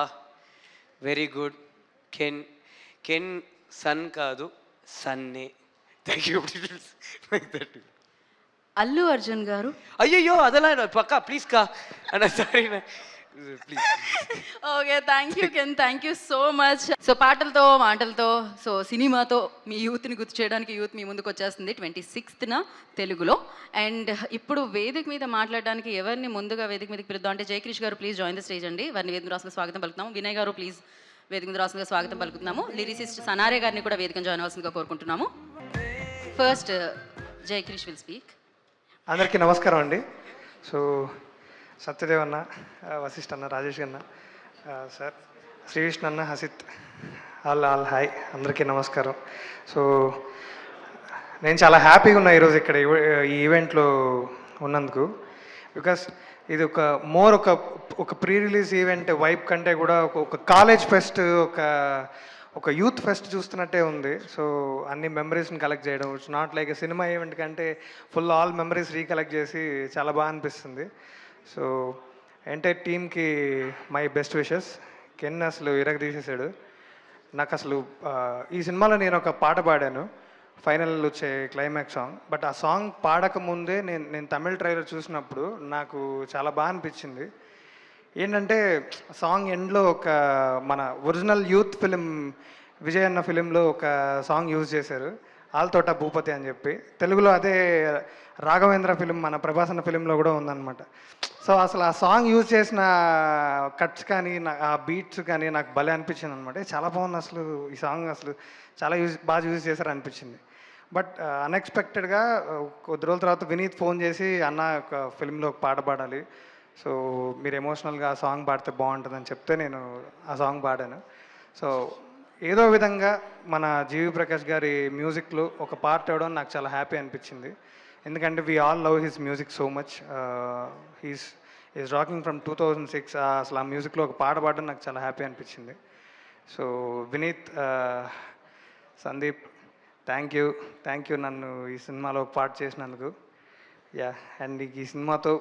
very good. Ken son kaadu, sanne. Thank you. Like that. Allu Arjun గారు. అయ్యయ్యో అదలా పక్కా please కా అన్న sorry please. Okay, thank you can, thank you so much. So పాటలతో మాటలతో so సినిమాతో మీ యూత్ని గుర్తు చేయడానికి యూత్ మీ ముందుకు వచ్చేస్తుంది 26న తెలుగులో. అండ్ ఇప్పుడు వేదిక మీద మాట్లాడడానికి ఎవరిని ముందుగా వేదిక మీదకి పిలుద్దాం అంటే జయక్రిష్ గారు ప్లీజ్ జాయిన్ ద స్టేజ్ అండి. వారిని వేదిక రాసుగా స్వాగతం పలుకుతున్నాము. వినయ్ గారు ప్లీజ్ వేదిక మీద రాసుగా స్వాగతం పలుకుతున్నాము. లిరిసిస్ట్ సనారే గారిని కూడా వేదిక జాయిన్ అవ్వాల్సిందిగా కోరుకుంటున్నాము. First Jayakrish will speak. అందరికీ నమస్కారం అండి. సో సత్యదేవ్ అన్న, వశిష్ఠ అన్న, రాజేష్ అన్న, సార్, శ్రీకృష్ణ అన్న, హసిత్, ఆల్ హాయ్, అందరికీ నమస్కారం. సో నేను చాలా హ్యాపీగా ఉన్నా ఈరోజు ఇక్కడ ఈ ఈవెంట్లో ఉన్నందుకు. బికాస్ ఇది ఒక ప్రీ రిలీజ్ ఈవెంట్ వైబ్ కంటే కూడా ఒక కాలేజ్ ఫెస్ట్, ఒక యూత్ ఫెస్ట్ చూస్తున్నట్టే ఉంది. సో అన్ని మెమరీస్ని కలెక్ట్ చేయడం, it's not like cinema event కంటే ఫుల్ ఆల్ మెమరీస్ రీకలెక్ట్ చేసి చాలా బాగా అనిపిస్తుంది. సో ఎంటైర్ టీమ్కి మై బెస్ట్ విషెస్. కెన్ అసలు ఇరగ తీసేసాడు. నాకు అసలు ఈ సినిమాలో నేను ఒక పాట పాడాను, ఫైనల్ వచ్చే క్లైమాక్స్ సాంగ్. బట్ ఆ సాంగ్ పాడకముందే నేను తమిళ ట్రైలర్ చూసినప్పుడు నాకు చాలా బాగా అనిపించింది. ఏంటంటే సాంగ్ ఎండ్లో ఒక మన ఒరిజినల్ యూత్ ఫిలిం విజయ్ అన్న ఫిలింలో ఒక సాంగ్ యూజ్ చేశారు, ఆల్తోట భూపతి అని చెప్పి. తెలుగులో అదే రాఘవేంద్ర ఫిలిం మన ప్రభాస్ అన్న ఫిలింలో కూడా ఉందన్నమాట. సో అసలు ఆ సాంగ్ యూజ్ చేసిన కట్స్ కానీ ఆ బీట్స్ కానీ నాకు భలే అనిపించింది అనమాట. చాలా బాగుంది అసలు ఈ సాంగ్, అసలు చాలా బాగా యూజ్ చేశారు అనిపించింది. బట్ అన్ఎక్స్పెక్టెడ్గా కొద్ది రోజుల తర్వాత వినీత్ ఫోన్ చేసి అన్న ఒక ఫిలింలో ఒక పాట పాడాలి, సో మీరు ఎమోషనల్గా ఆ సాంగ్ పాడితే బాగుంటుందని చెప్తే నేను ఆ సాంగ్ పాడాను. సో ఏదో విధంగా మన జీవి ప్రకాష్ గారి మ్యూజిక్లో ఒక పార్ట్ అవ్వడం నాకు చాలా హ్యాపీ అనిపించింది. ఎందుకంటే we all love his music so much. Is rocking from 2006. అసలు ఆ మ్యూజిక్లో ఒక పాట పాడడం నాకు చాలా హ్యాపీ అనిపించింది. So Vineeth, Sandeep, thank you నన్ను ఈ సినిమాలో ఒక పాట చేసినందుకు. యా, అండ్ ఈ సినిమాతో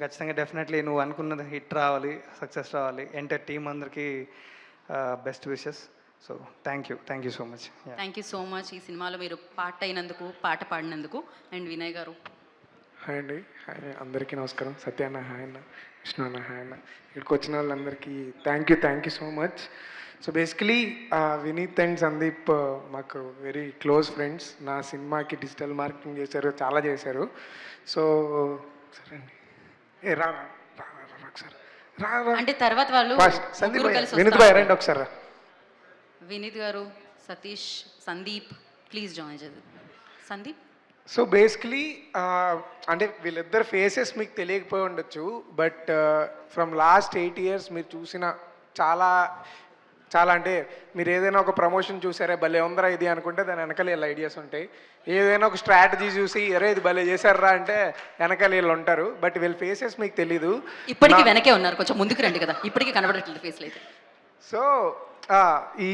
ఖచ్చితంగా డెఫినెట్లీ నువ్వు అనుకున్నది హిట్ రావాలి, సక్సెస్ రావాలి. ఎంటైర్ టీమ్ అందరికీ best wishes. So thank you so much. Thank you so much ఈ సినిమాలో మీరు పార్ట్ అయినందుకు, పాట పాడినందుకు. అండ్ వినయ్ గారు. హాయ్ అండి, హాయ్ అందరికీ నమస్కారం. సత్య అన్న హాయ్ అన్న, విష్ణు అన్న హాయ్ అన్న. ఇక్కడికి వచ్చిన వాళ్ళందరికీ thank you so much. So basically Vineeth and Sandeep మాకు వెరీ క్లోజ్ ఫ్రెండ్స్. నా సినిమాకి డిజిటల్ మార్కెటింగ్ చేశారు, చాలా చేశారు. సో సరే అండి, అంటే తర్వాత వాళ్ళు సందీప్ వినీత్ భాయ్ రండి ఒకసారి. వినీత్ గారు, సతీష్, సందీప్ ప్లీజ్ జాయిన్ చేద్దాం. సందీప్. సో బేసికలీ అంటే వీళ్ళిద్దరు ఫేసెస్ మీకు తెలియకపోయి ఉండొచ్చు, బట్ ఫ్రమ్ లాస్ట్ 8 years మీరు చూసిన చాలా అంటే మీరు ఏదైనా ఒక ప్రమోషన్ చూసారే భలే ఉందరా ఇది అనుకుంటే దాని వెనకాల వీళ్ళ ఐడియాస్ ఉంటాయి. ఏదైనా ఒక స్ట్రాటజీ చూసి అరే ఇది భలే చేశారా అంటే వెనకాల వీళ్ళు ఉంటారు. బట్ వీళ్ళ ఫేసెస్ మీకు తెలీదు. ఇప్పటికీ వెనకే ఉన్నారు, కొంచెం ముందుకు రండి కదా, ఇప్పటికీ కనబడట్లేదు ఫేస్లు అయితే. సో ఈ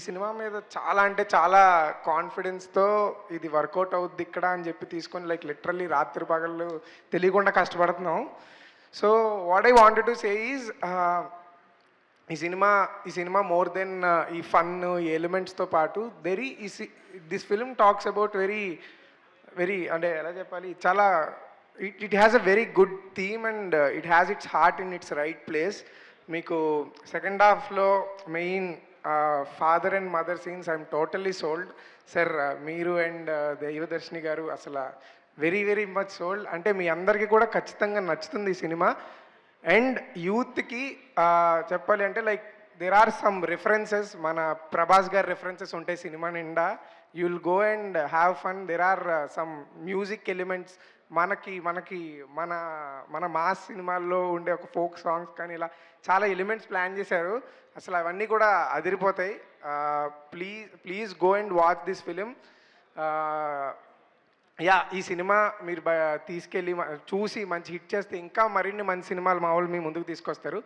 సినిమా మీద చాలా కాన్ఫిడెన్స్తో ఇది వర్కౌట్ అవుద్ది ఇక్కడ అని చెప్పి తీసుకొని లైక్ లిటరల్లీ రాత్రి పగళ్ళు తెలియకుండా కష్టపడుతున్నాం. So what I wanted to say is ఈ సినిమా మోర్ దెన్ ఈ ఫన్ ఈ ఎలిమెంట్స్తో పాటు this film talks about very అంటే ఎలా చెప్పాలి, చాలా it has a very good theme and it has its heart in it's right place. మీకు second హాఫ్లో main father and mother scenes I'm totally sold. Sir మీరు and దైవదర్శిని గారు అసలు very much sold. అంటే మీ అందరికీ కూడా ఖచ్చితంగా నచ్చుతుంది ఈ సినిమా. అండ్ యూత్కి చెప్పాలి అంటే like there are some references, మన ప్రభాస్ గారి రిఫరెన్సెస్ ఉంటాయి సినిమా నిండా. You will go and have fun. There are some music elements మన మాస్ సినిమాల్లో ఉండే ఒక ఫోక్ సాంగ్స్ కానీ ఇలా చాలా ఎలిమెంట్స్ ప్లాన్ చేశారు. అసలు అవన్నీ కూడా అదిరిపోతాయి. Please go and watch this film. Yeah ఈ సినిమా మీరు తీసుకెళ్ళి చూసి మంచి హిట్ చేస్తే ఇంకా మరిన్ని మంచి సినిమాలు మా వాళ్ళు మీ ముందుకు తీసుకొస్తారు.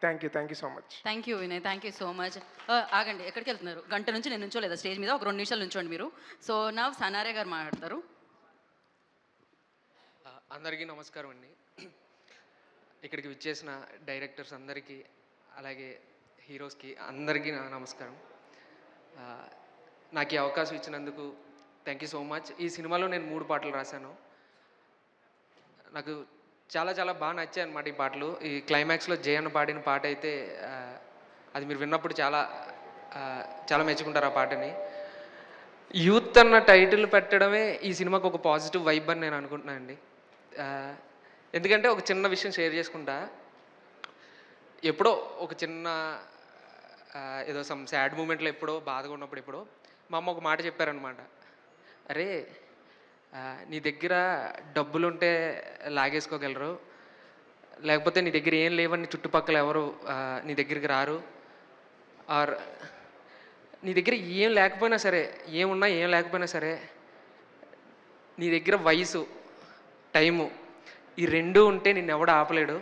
Thank you so much. Thank you Vinay, thank you so much. ఆగండి, ఎక్కడికి వెళ్తున్నారు? గంట నుంచి నేను నుంచోలేదా స్టేజ్ మీద? ఒక 2 నిమిషాలు నుంచోండి మీరు. సో నా సనారే గారు మాట్లాడతారు. అందరికీ నమస్కారం అండి. ఇక్కడికి విచ్చేసిన డైరెక్టర్స్ అందరికీ, అలాగే హీరోస్కి అందరికీ నా నమస్కారం. నాకు ఈ అవకాశం ఇచ్చినందుకు థ్యాంక్ యూ సో మచ్. ఈ సినిమాలో నేను 3 పాటలు రాశాను. నాకు చాలా చాలా బాగా నచ్చాయి అన్నమాట ఈ పాటలు. ఈ క్లైమాక్స్లో జయన్ పాడిన పాట అయితే అది మీరు విన్నప్పుడు చాలా చాలా మెచ్చుకుంటారు ఆ పాటని. యూత్ అన్న టైటిల్ పెట్టడమే ఈ సినిమాకు ఒక పాజిటివ్ వైబ్ అని నేను అనుకుంటున్నాను అండి. ఎందుకంటే ఒక చిన్న విషయం షేర్ చేసుకుంటా. ఎప్పుడో ఒక చిన్న ఏదో సమ్ సాడ్ మూమెంట్లో ఎప్పుడో బాధగా ఉన్నప్పుడు ఎప్పుడో మా అమ్మ ఒక మాట చెప్పారనమాట. అరే నీ దగ్గర డబ్బులుంటే లాగేసుకోగలరు, లేకపోతే నీ దగ్గర ఏం లేవని చుట్టుపక్కల ఎవరు నీ దగ్గరికి రారు. ఆర్ నీ దగ్గర ఏం లేకపోయినా సరే, ఏమున్నా ఏం లేకపోయినా సరే, నీ దగ్గర వయసు, టైము, ఈ 2 ఉంటే నిన్ను ఎవడు ఆపలేడు.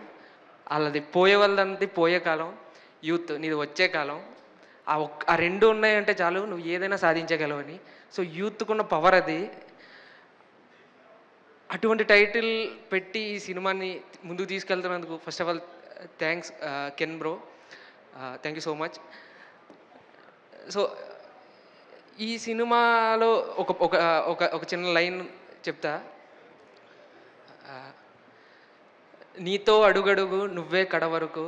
వాళ్ళది పోయే వాళ్ళంతా పోయే కాలం, యూత్ నీది వచ్చే కాలం. ఆ 2 ఉన్నాయంటే చాలు, నువ్వు ఏదైనా సాధించగలవని. సో యూత్కున్న పవర్ అది. అటువంటి టైటిల్ పెట్టి ఈ సినిమాని ముందుకు తీసుకెళ్తున్నందుకు first of all thanks Ken bro, thank you so much. So ఈ సినిమాలో ఒక ఒక ఒక ఒక చిన్న లైన్ చెప్తా. నీతో అడుగడుగు నువ్వే కడ వరకు,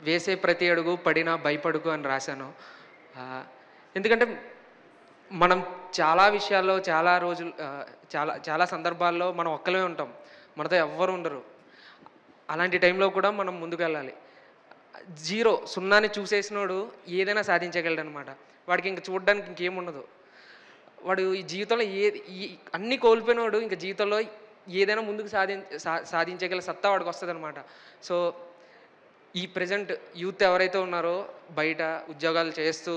వేసే ప్రతి అడుగు పడినా భయపడుకు అని రాశాను. ఎందుకంటే మనం చాలా విషయాల్లో, చాలా రోజులు, చాలా సందర్భాల్లో మనం ఒక్కలమే ఉంటాం, మనతో ఎవ్వరు ఉండరు. అలాంటి టైంలో కూడా మనం ముందుకు వెళ్ళాలి. 0 సున్నాని చూసేసినోడు ఏదైనా సాధించగలడు అనమాట. వాడికి ఇంక చూడడానికి ఇంకేముండదు. వాడు ఈ జీవితంలో అన్నీ కోల్పోయినోడు ఇంకా జీవితంలో ఏదైనా ముందుకు సాధించగల సత్తా వాడికి వస్తుంది అనమాట. సో ఈ ప్రజెంట్ యూత్ ఎవరైతే ఉన్నారో బయట ఉద్యోగాలు చేస్తూ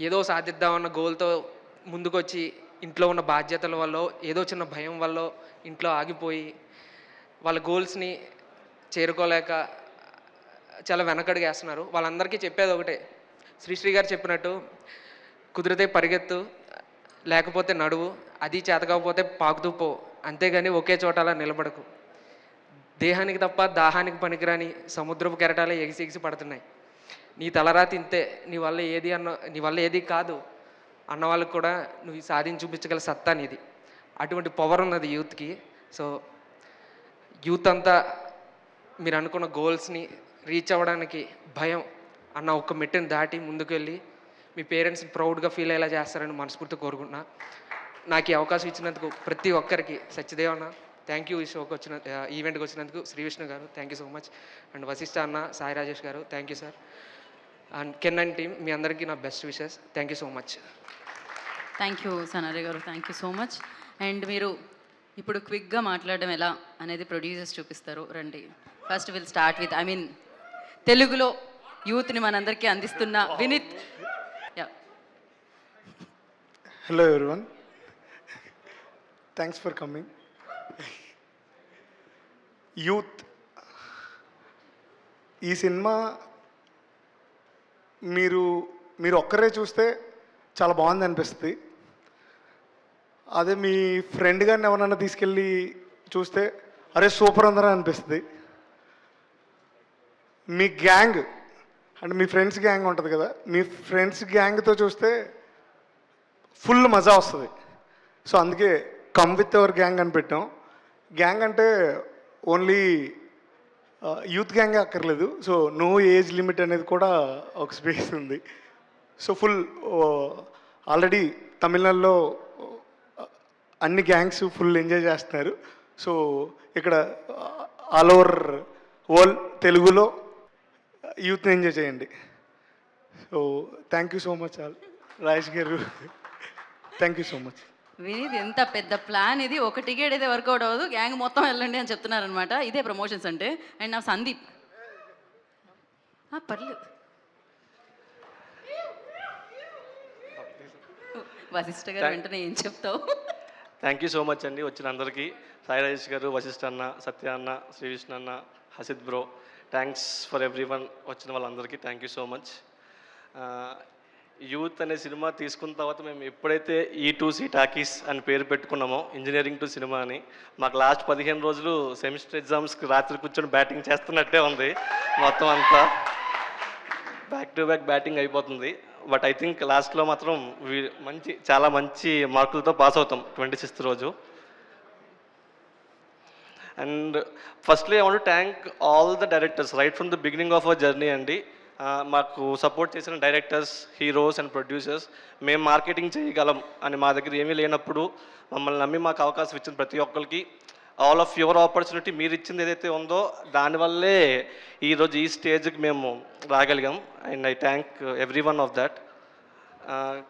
ఏదో సాధిద్దామన్న గోల్తో ముందుకొచ్చి ఇంట్లో ఉన్న బాధ్యతల వల్ల, ఏదో చిన్న భయం వల్ల ఇంట్లో ఆగిపోయి వాళ్ళ గోల్స్ని చేరుకోలేక చాలా వెనకడుగేస్తున్నారు. వాళ్ళందరికీ చెప్పేది ఒకటే, శ్రీశ్రీ గారు చెప్పినట్టు, కుదిరితే పరిగెత్తు, లేకపోతే నడువు, అది చేతకపోతే పాకుతూ పో, అంతేగాని ఒకే చోట అలా నిలబడకు. దేహానికి తప్ప దాహానికి పనికిరాని సముద్రపు కెరటాలే ఎగిసి పడుతున్నాయి. నీ తలరా తింతే నీ వల్ల ఏది కాదు అన్న వాళ్ళకి కూడా నువ్వు సాధించి చూపించగల సత్తా నీది. అటువంటి పవర్ ఉన్నది యూత్కి. సో యూత్ అంతా మీరు అనుకున్న గోల్స్ని రీచ్ అవ్వడానికి భయం అన్న ఒక్క మెట్టుని దాటి ముందుకు వెళ్ళి మీ పేరెంట్స్ని ప్రౌడ్గా ఫీల్ అయ్యేలా చేస్తారని మనస్ఫూర్తి కోరుకుంటున్నా. నాకు ఈ అవకాశం ఇచ్చినందుకు ప్రతి ఒక్కరికి సత్యదేవ్ అన్న థ్యాంక్ యూ. ఈ షోకి వచ్చిన ఈవెంట్కి వచ్చినందుకు శ్రీ విష్ణు గారు thank you so much. And Vasishta అన్న, సాయి రాజేష్ గారు thank you sir. And Ken and team మీ అందరికీ నా best wishes. Thank you so much. Thank you Sanare గారు, thank you so much. And మీరు ఇప్పుడు క్విక్గా మాట్లాడడం ఎలా అనేది ప్రొడ్యూసర్స్ చూపిస్తారు. రండి. ఫస్ట్ విల్ స్టార్ట్ విత్ తెలుగులో యూత్ని మనందరికీ అందిస్తున్న Vineeth. Hello everyone, thanks for coming. Youth ఈ సినిమా మీరు ఒక్కరే చూస్తే చాలా బాగుంది అనిపిస్తుంది. అదే మీ ఫ్రెండ్ గారిని ఎవరన్నా తీసుకెళ్ళి చూస్తే అరే సూపర్ ఉందరా అనిపిస్తుంది. మీ గ్యాంగ్ అంటే మీ ఫ్రెండ్స్ గ్యాంగ్ ఉంటుంది కదా, మీ ఫ్రెండ్స్ గ్యాంగ్తో చూస్తే ఫుల్ మజా వస్తుంది. సో అందుకే కమ్ విత్ అవర్ గ్యాంగ్ అని పెట్టాం. గ్యాంగ్ అంటే ఓన్లీ యూత్ గ్యాంగే అక్కర్లేదు. సో నో ఏజ్ లిమిట్ అనేది కూడా ఒక స్పేస్ ఉంది. సో ఫుల్ ఆల్రెడీ తమిళనాడులో అన్ని గ్యాంగ్స్ ఫుల్ ఎంజాయ్ చేస్తున్నారు. సో ఇక్కడ ఆల్ ఓవర్ వరల్డ్ తెలుగులో యూత్ని ఎంజాయ్ చేయండి. So thank you so much Rajesh గారు, thank you so much. Vineeth ఎంత పెద్ద ప్లాన్ ఇది, ఒక టికెట్ అయితే వర్కౌట్ అవ్వదు, గ్యాంగ్ మొత్తం వెళ్ళండి అని చెప్తున్నారనమాట. ఇదే ప్రమోషన్స్ అంటే. అండ్ నా సందీప్ పర్లేదు, వశిష్ఠ గారు వెంటనే ఏం చెప్తావు? థ్యాంక్ యూ సో మచ్ అండి వచ్చిన అందరికీ. సాయి రాజేష్ గారు, వశిష్ఠ అన్న, సత్య అన్న, శ్రీవిష్ణు అన్న, Hasith bro, thanks for every one. వచ్చిన వాళ్ళందరికీ thank you so much. Youth అనే సినిమా తీసుకున్న తర్వాత మేము ఎప్పుడైతే E2C టాకీస్ అని పేరు పెట్టుకున్నామో, ఇంజనీరింగ్ టు సినిమా అని, మాకు లాస్ట్ 15 రోజులు సెమిస్టర్ ఎగ్జామ్స్కి రాత్రి కూర్చొని బ్యాటింగ్ చేస్తున్నట్టే ఉంది. మొత్తం అంతా బ్యాక్ టు బ్యాక్ బ్యాటింగ్ అయిపోతుంది. బట్ ఐ థింక్ లాస్ట్లో మాత్రం చాలా మంచి మార్కులతో పాస్ అవుతాం 26th రోజు. And firstly I want to thank all the directors right from the beginning of our journey అండి. మాకు సపోర్ట్ చేసిన డైరెక్టర్స్, హీరోస్ అండ్ ప్రొడ్యూసర్స్, మేము మార్కెటింగ్ చేయగలం అని మా దగ్గర ఏమీ లేనప్పుడు మమ్మల్ని నమ్మి మాకు అవకాశం ఇచ్చిన ప్రతి ఒక్కరికి, ఆల్ ఆఫ్ యువర్ ఆపర్చునిటీ, మీరు ఇచ్చింది ఏదైతే ఉందో దానివల్లే ఈరోజు ఈ స్టేజ్కి మేము రాగలిగాం. And I thank everyone of that.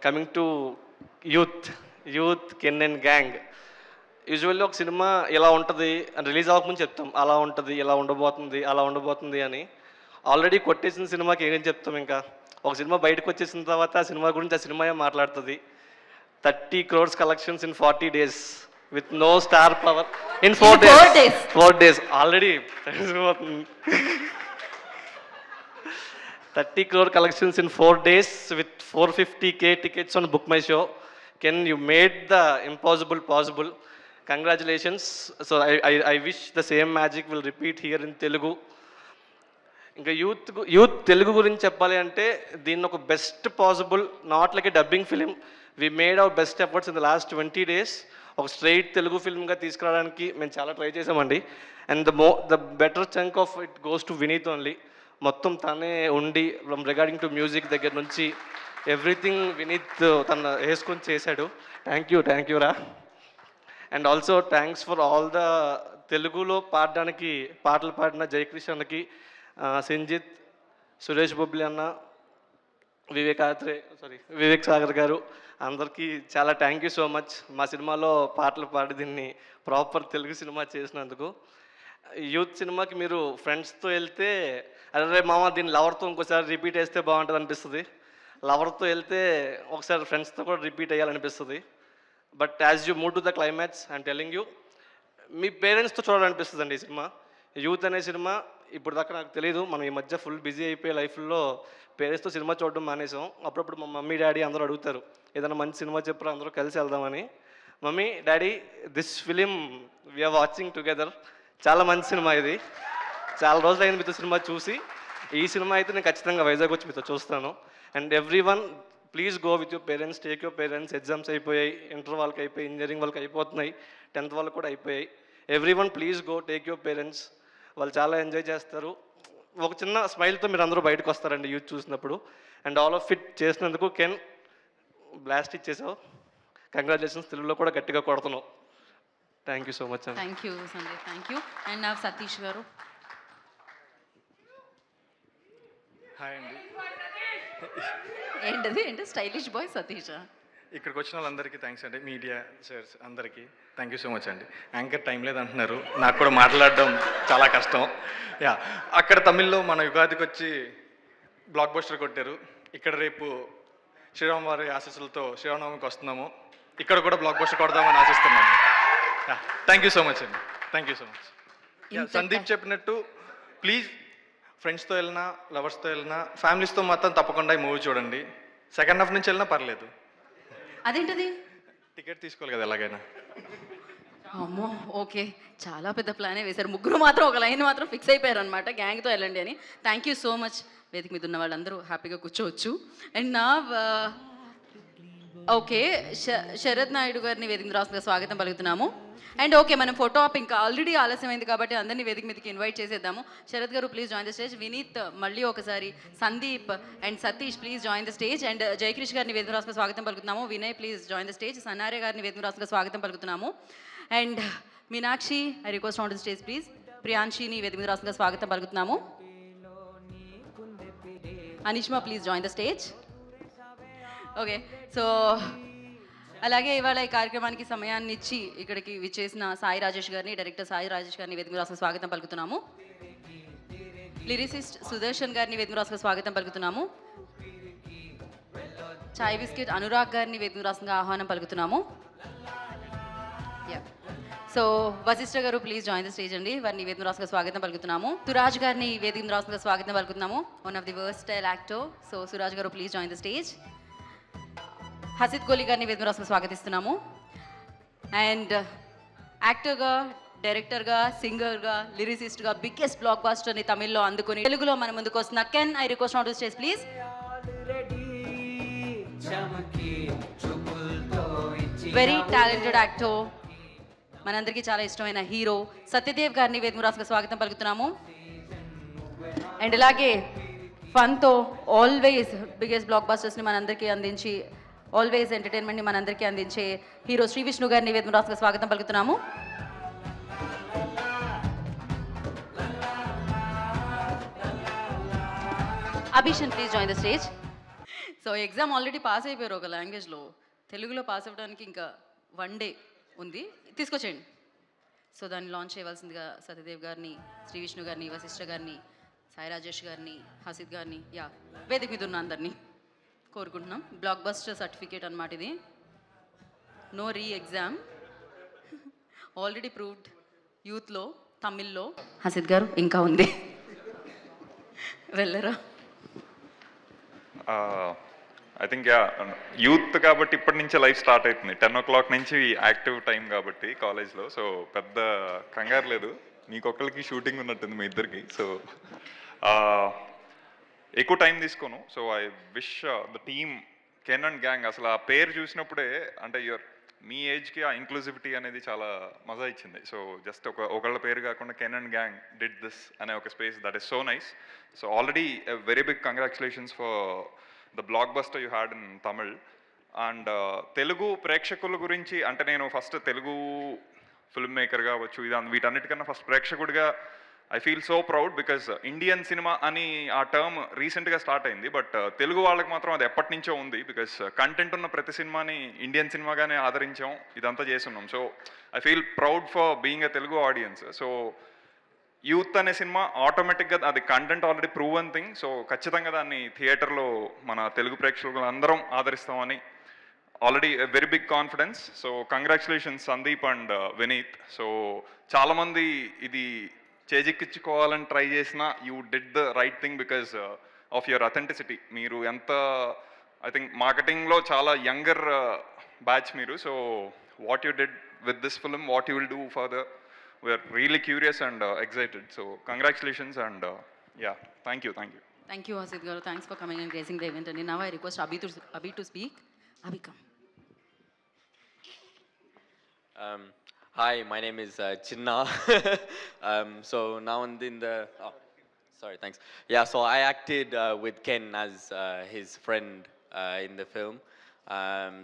Coming to Youth Ken and gang. Usually ఒక సినిమా ఇలా ఉంటుంది అని రిలీజ్ అవ్వకముందు చెప్తాం, అలా ఉంటుంది, ఇలా ఉండబోతుంది, అలా ఉండబోతుంది అని. ఆల్రెడీ కొట్టేసిన సినిమాకి ఏం చెప్తాం? ఇంకా ఒక సినిమా బయటకు వచ్చేసిన తర్వాత ఆ సినిమా గురించి ఆ సినిమాయే మాట్లాడుతుంది. 30 crores collections in 40 days with no star power in 4 days already తెలిసిపోతుంది. 30 crore collections in 4 days with 450K tickets on Book My Show. Ken, you made the impossible possible. Congratulations. So I wish the same magic will repeat here in Telugu. ఇంకా youth Telugu గురించి చెప్పాలి అంటే దీన్ని ఒక best possible, not like a dubbing film, we made our best efforts in the last 20 days ఒక straight Telugu ఫిల్మ్గా తీసుకురావడానికి మేము చాలా ట్రై చేసామండి. And the better chunk of it goes to Vineeth only. మొత్తం తనే ఉండి ఫ్రమ్ రిగార్డింగ్ టు మ్యూజిక్ దగ్గర నుంచి ఎవ్రీథింగ్ వినీత్ తన వేసుకొని చేశాడు. థ్యాంక్ యూ రా. And also thanks for all the తెలుగులో పాటలు పాడిన జయకృష్ణ అన్నకి, సంజిత్, సురేష్ బొబ్లి అన్న, వివేక్ సాగర్ గారు, అందరికీ చాలా థ్యాంక్ యూ సో మచ్. మా సినిమాలో పాటలు పాడి దీన్ని ప్రాపర్ తెలుగు సినిమా చేసినందుకు. యూత్ సినిమాకి మీరు ఫ్రెండ్స్తో వెళ్తే అరే మామ దీన్ని లవర్తో ఇంకోసారి రిపీట్ వేస్తే బాగుంటుంది అనిపిస్తుంది, లవర్తో వెళ్తే ఒకసారి ఫ్రెండ్స్తో కూడా రిపీట్ అయ్యాలనిపిస్తుంది. But as you move to the climax I'm telling you, మీ పేరెంట్స్తో చూడాలనిపిస్తుంది అండి ఈ సినిమా. యూత్ అనే సినిమా ఇప్పుడు దాకా నాకు తెలియదు, మనం ఈ మధ్య ఫుల్ బిజీ అయిపోయే లైఫ్లో పేరెంట్స్తో సినిమా చూడడం మానేసాం. అప్పుడప్పుడు మా మమ్మీ డాడీ అందరూ అడుగుతారు ఏదైనా మంచి సినిమా చెప్పరా, అందరూ కలిసి వెళ్దామని. Mummy daddy, this film we are watching together. చాలా మంచి సినిమా ఇది, చాలా రోజులు అయింది మీతో సినిమా చూసి. ఈ సినిమా అయితే నేను ఖచ్చితంగా వైజాగ్ వచ్చి మీతో చూస్తాను. And every one please go with your parents, take your parents. Exams అయిపోయాయి, ఇంటర్ వాళ్ళకి అయిపోయి, ఇంజనీరింగ్ వాళ్ళకి అయిపోతున్నాయి, 10th వాళ్ళకి కూడా అయిపోయాయి. Every one please go, take your parents. వాళ్ళు చాలా ఎంజాయ్ చేస్తారు. ఒక చిన్న స్మైల్తో మీరు అందరూ బయటకు వస్తారండి యూత్ చూసినప్పుడు. అండ్ ఆల్ ఆఫ్ ఇట్ చేసినందుకు కెన్ బ్లాస్ట్ ఇచ్చేసావు. కంగ్రాచులేషన్స్, తెలుగులో కూడా గట్టిగా కొడుతున్నావు. థ్యాంక్ యూ సో మచ్ అండి. Thank you Sanjay, thank you. And నా సతీష్ గారు. హాయ్ అండి. ఏంటి స్టైలిష్ బాయ్ సతీష్? ఇక్కడికి వచ్చిన వాళ్ళందరికీ థ్యాంక్స్ అండి, మీడియా సార్స్ అందరికీ థ్యాంక్ యూ సో మచ్ అండి. యాంకర్ టైం లేదంటున్నారు, నాకు కూడా మాట్లాడడం చాలా కష్టం. అక్కడ తమిళ్లో మన యుగాదికి వచ్చి బ్లాక్ బస్టర్ కొట్టారు. ఇక్కడ రేపు శ్రీరామ్ వారి ఆశీస్సులతో శ్రీరామనవమికి వస్తున్నాము, ఇక్కడ కూడా బ్లాక్ బస్టర్ కొడదామని ఆశిస్తున్నాము. థ్యాంక్ యూ సో మచ్ అండి, thank you so much. Sandeep చెప్పినట్టు ప్లీజ్ ఫ్రెండ్స్తో వెళ్ళినా, లవర్స్తో వెళ్ళినా, ఫ్యామిలీస్తో మాత్రం తప్పకుండా ఈ మూవీ చూడండి. సెకండ్ హాఫ్ నుంచి వెళ్ళినా పర్లేదు. అదేంటది? టికెట్ తీసుకోవాలి కదా ఎలాగైనా. అమ్మో, ఓకే, చాలా పెద్ద ప్లానే వేశారు. ముగ్గురు మాత్రం ఒక లైన్ మాత్రం ఫిక్స్ అయిపోయారు అనమాట, గ్యాంగ్తో వెళ్ళండి అని. Thank you so much. వేదిక మీద ఉన్న వాళ్ళందరూ హ్యాపీగా కూర్చోవచ్చు. అండ్ నా ఓకే, శరత్ నాయుడు గారిని వేదిక మీద రాష్ట్రంగా స్వాగతం పలుకుతున్నాము. అండ్ ఓకే, మనం ఫోటో ఆప్ ఇంకా ఆల్రెడీ ఆలస్యమైంది కాబట్టి అందరినీ వేదిక మీదకి ఇన్వైట్ చేసేద్దాము. శరత్ గారు please join the stage. Vineeth మళ్ళీ ఒకసారి, Sandeep and Satish please join the stage. And Jayakrish గారిని వేదిక రాష్ట్రంగా స్వాగతం పలుకుతున్నాము. Vinay please join the stage. Sanare గారిని వేదిక రాష్ట్రంగా స్వాగతం పలుకుతున్నాము. And Meenakshi I request on the stage please. ప్రియాంశిని వేదిక మీద రాష్ట్రంగా స్వాగతం పలుకుతున్నాము. Anishma please join the stage. Okay, so అలాగే ఇవాళ ఈ కార్యక్రమానికి సమయాన్ని ఇచ్చి ఇక్కడికి విచ్చేసిన సాయి రాజేష్ గారిని, డైరెక్టర్ సాయి రాజేష్ గారిని వేదిక రాష్ట్ర స్వాగతం పలుకుతున్నాము. లిరిసిస్ట్ సుదర్శన్ గారిని వేదిక రాష్ట్ర స్వాగతం పలుకుతున్నాము. చాయ్ బిస్కెట్ అనురాగ్ గారిని వేదిక రాష్ట్రంగా ఆహ్వానం పలుకుతున్నాము. సో వశిష్ఠ గారు ప్లీజ్ జాయిన్ ద స్టేజ్ అండి. వారిని వేదిక రాసుగా స్వాగతం పలుకుతున్నాము. సురాజ్ గారిని వేదిక రాసుగా స్వాగతం పలుకుతున్నాము. One of the versatile actor. So Suraj గారు please join the stage. Hasith Kohli గారిని వేదిక రాసుగా స్వాగతిస్తున్నాము. అండ్ యాక్టర్గా, డైరెక్టర్గా, సింగర్గా, లిరిసిస్ట్గా బిగ్గెస్ట్ బ్లాక్ బాస్టర్ని తమిళ్లో అందుకుని తెలుగులో మన ముందుకు వస్తున్న can, I request not to stage please. Very talented actor, మనందరికీ చాలా ఇష్టమైన హీరో సత్యదేవ్ గారిని వేదిక రాసుగా స్వాగతం పలుకుతున్నాము. అండ్ ఇలాగే ఫన్తో ఆల్వేస్ బిగ్గెస్ట్ బ్లాక్ బాస్టర్స్ని మనందరికీ అందించి, ఆల్వేస్ ఎంటర్టైన్మెంట్ని మనందరికీ అందించే హీరో శ్రీ విష్ణు గారిని వేదిక రాసుగా స్వాగతం పలుకుతున్నాము. Abhishan please join the stage. So exam already pass అయిపోయారు ఒక లాంగ్వేజ్లో, తెలుగులో పాస్ అవ్వడానికి ఇంకా 1 డే ఉంది, తీసుకొచ్చేయండి. సో దాన్ని లాంచ్ చేయవలసిందిగా సత్యదేవ్ గారిని, శ్రీ విష్ణు గారిని, వశిష్ఠ గారిని, సాయి రాజేష్ గారిని, హసిత్ గారిని, వేదిక మీద ఉన్న అందరినీ కోరుకుంటున్నాం. బ్లాక్ బస్టర్ సర్టిఫికేట్ అన్నమాట ఇది. No re exam, already proved యూత్లో, తమిళ్లో. హసిత్ గారు ఇంకా ఉంది, వెళ్ళరా? ఐ థింక్ యూత్ కాబట్టి ఇప్పటి నుంచే లైఫ్ స్టార్ట్ అవుతుంది. 10 o'clock నుంచి యాక్టివ్ టైం కాబట్టి కాలేజ్లో. సో పెద్ద కంగారు లేదు, మీకొక్కరికి షూటింగ్ ఉన్నట్టుంది మీ ఇద్దరికి. సో ఎక్కువ టైం తీసుకోను. So I wish the team Ken and gang, అసలు ఆ పేరు చూసినప్పుడే అంటే మీ ఏజ్కి ఆ ఇంక్లూజివిటీ అనేది చాలా మజా ఇచ్చింది. సో జస్ట్ ఒకళ్ళ పేరు కాకుండా Ken and gang did this అనే ఒక space, that is so nice. So already very big congratulations for the blockbuster you had in Tamil. And Telugu ప్రేక్షకుల గురించి అంటే నేను ఫస్ట్ తెలుగు ఫిల్మ్ మేకర్ కావచ్చు, వీటన్నిటికన్నా ఫస్ట్ ప్రేక్షకుడిగా I feel so proud because Indian సినిమా అని ఆ టర్మ్ రీసెంట్గా స్టార్ట్ అయింది. బట్ తెలుగు వాళ్ళకి మాత్రం అది ఎప్పటి నుంచో ఉంది. బికాస్ కంటెంట్ ఉన్న ప్రతి సినిమాని ఇండియన్ సినిమాగానే ఆదరించాం, ఇదంతా చేస్తున్నాం. So I feel proud for being a Telugu audience. So Youth అనే సినిమా ఆటోమేటిక్గా అది content already proven thing. So ఖచ్చితంగా దాన్ని థియేటర్లో మన తెలుగు ప్రేక్షకులు అందరం ఆదరిస్తామని already very big confidence. So congratulations Sandeep and Vineeth. So చాలామంది ఇది చేజిక్కించుకోవాలని ట్రై చేసినా you did the right thing because of your authenticity. మీరు ఎంత ఐ థింక్ మార్కెటింగ్లో చాలా యంగర్ బ్యాచ్ మీరు. So what you did with this film, what you will do further, we are really curious and excited. So congratulations and thank you. Thank you, Hasid Garu. Thanks for coming and gracing the event. And now I request Abhi to speak. Abhi, come. Hi, my name is Chinna. So now in the sorry, thanks. Yeah, so I acted with Ken as his friend in the film.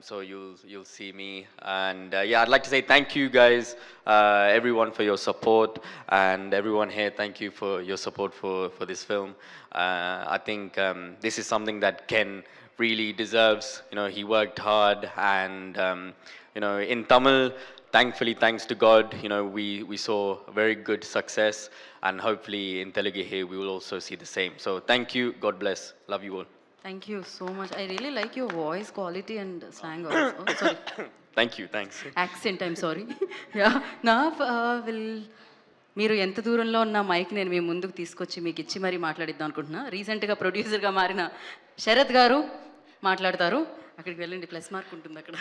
So you'll see me, and yeah, I'd like to say thank you guys, everyone, for your support, and everyone here, thank you for your support for this film. I think this is something that Ken really deserves. You know, he worked hard, and you know, in Tamil, thankfully, thanks to God, you know, we saw a very good success, and hopefully in Telugu here we will also see the same. So thank you, God bless, love you all. Thank you so much. I really like your voice quality and slang also. Sorry. Thank you, thanks. Accent, I'm sorry. Yeah. Now, మీరు ఎంత దూరంలో ఉన్న mic నేను మీ ముందుకు తీసుకొచ్చి మీకు ఇచ్చి మరీ మాట్లాడిద్దాం అనుకుంటున్నా. రీసెంట్గా ప్రొడ్యూసర్గా మారిన శరత్ గారు మాట్లాడతారు. అక్కడికి వెళ్ళండి, ప్లస్ మార్క్ ఉంటుంది అక్కడ.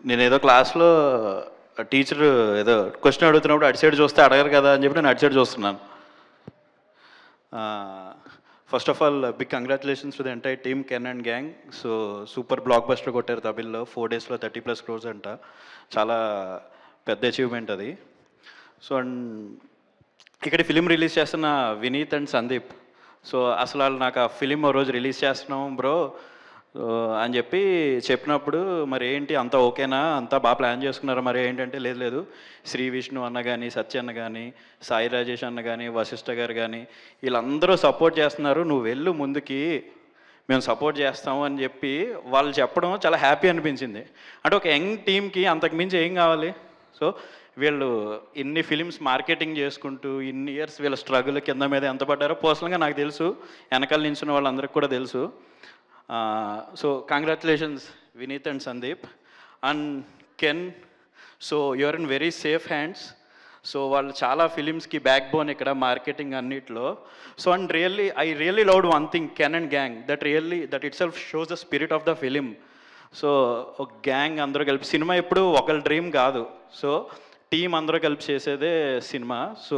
నేను ఏదో క్లాస్లో టీచర్ ఏదో క్వశ్చన్ అడుగుతున్నప్పుడు అటు సైడ్ చూస్తే అడగరు కదా అని చెప్పి నేను అటు సైడ్ చూస్తున్నాను. First of all big congratulations to the entire team Ken and gang. So super blockbuster కొట్టారు తమిళ్లో. 4 daysలో 30+ crores అంట. చాలా పెద్ద అచీవ్మెంట్ అది. సో అండ్ ఇక్కడ ఫిలిం రిలీజ్ చేస్తున్న వినీత్ అండ్ సందీప్. సో అసలు వాళ్ళు నాకు ఆ ఫిలిం ఓ రోజు రిలీజ్ చేస్తున్నాం బ్రో అని చెప్పి చెప్పినప్పుడు మరి ఏంటి అంతా ఓకేనా, అంతా బాగా ప్లాన్ చేసుకున్నారా మరి ఏంటంటే లేదు శ్రీ విష్ణు అన్న కానీ, సత్య అన్న కానీ, సాయి రాజేష్ అన్న కానీ, వశిష్ఠ గారు కానీ వీళ్ళందరూ సపోర్ట్ చేస్తున్నారు, నువ్వు వెళ్ళు ముందుకి, మేము సపోర్ట్ చేస్తాము అని చెప్పి వాళ్ళు చెప్పడం చాలా హ్యాపీ అనిపించింది. అంటే ఒక యంగ్ టీమ్కి అంతకుమించి ఏం కావాలి. సో వీళ్ళు ఇన్ని ఫిలిమ్స్ మార్కెటింగ్ చేసుకుంటూ ఇన్ని ఇయర్స్ వీళ్ళ స్ట్రగుల్ కింద మీద ఎంత పడ్డారో పర్సనల్గా నాకు తెలుసు, వెనకాల నించున్న వాళ్ళందరికీ కూడా తెలుసు. So congratulations Vineeth and Sandeep. And Ken, so you're in very safe hands. So వాళ్ళు చాలా ఫిలిమ్స్కి బ్యాక్ బోన్ ఇక్కడ, మార్కెటింగ్ అన్నిట్లో. So and I really loved one thing, Ken and gang, that itself shows the spirit of the film. So ఒక gang అందరూ కలిపి, cinema ఎప్పుడు ఒకళ్ళ డ్రీమ్ కాదు, సో టీం అందరూ కలిపి చేసేదే సినిమా. సో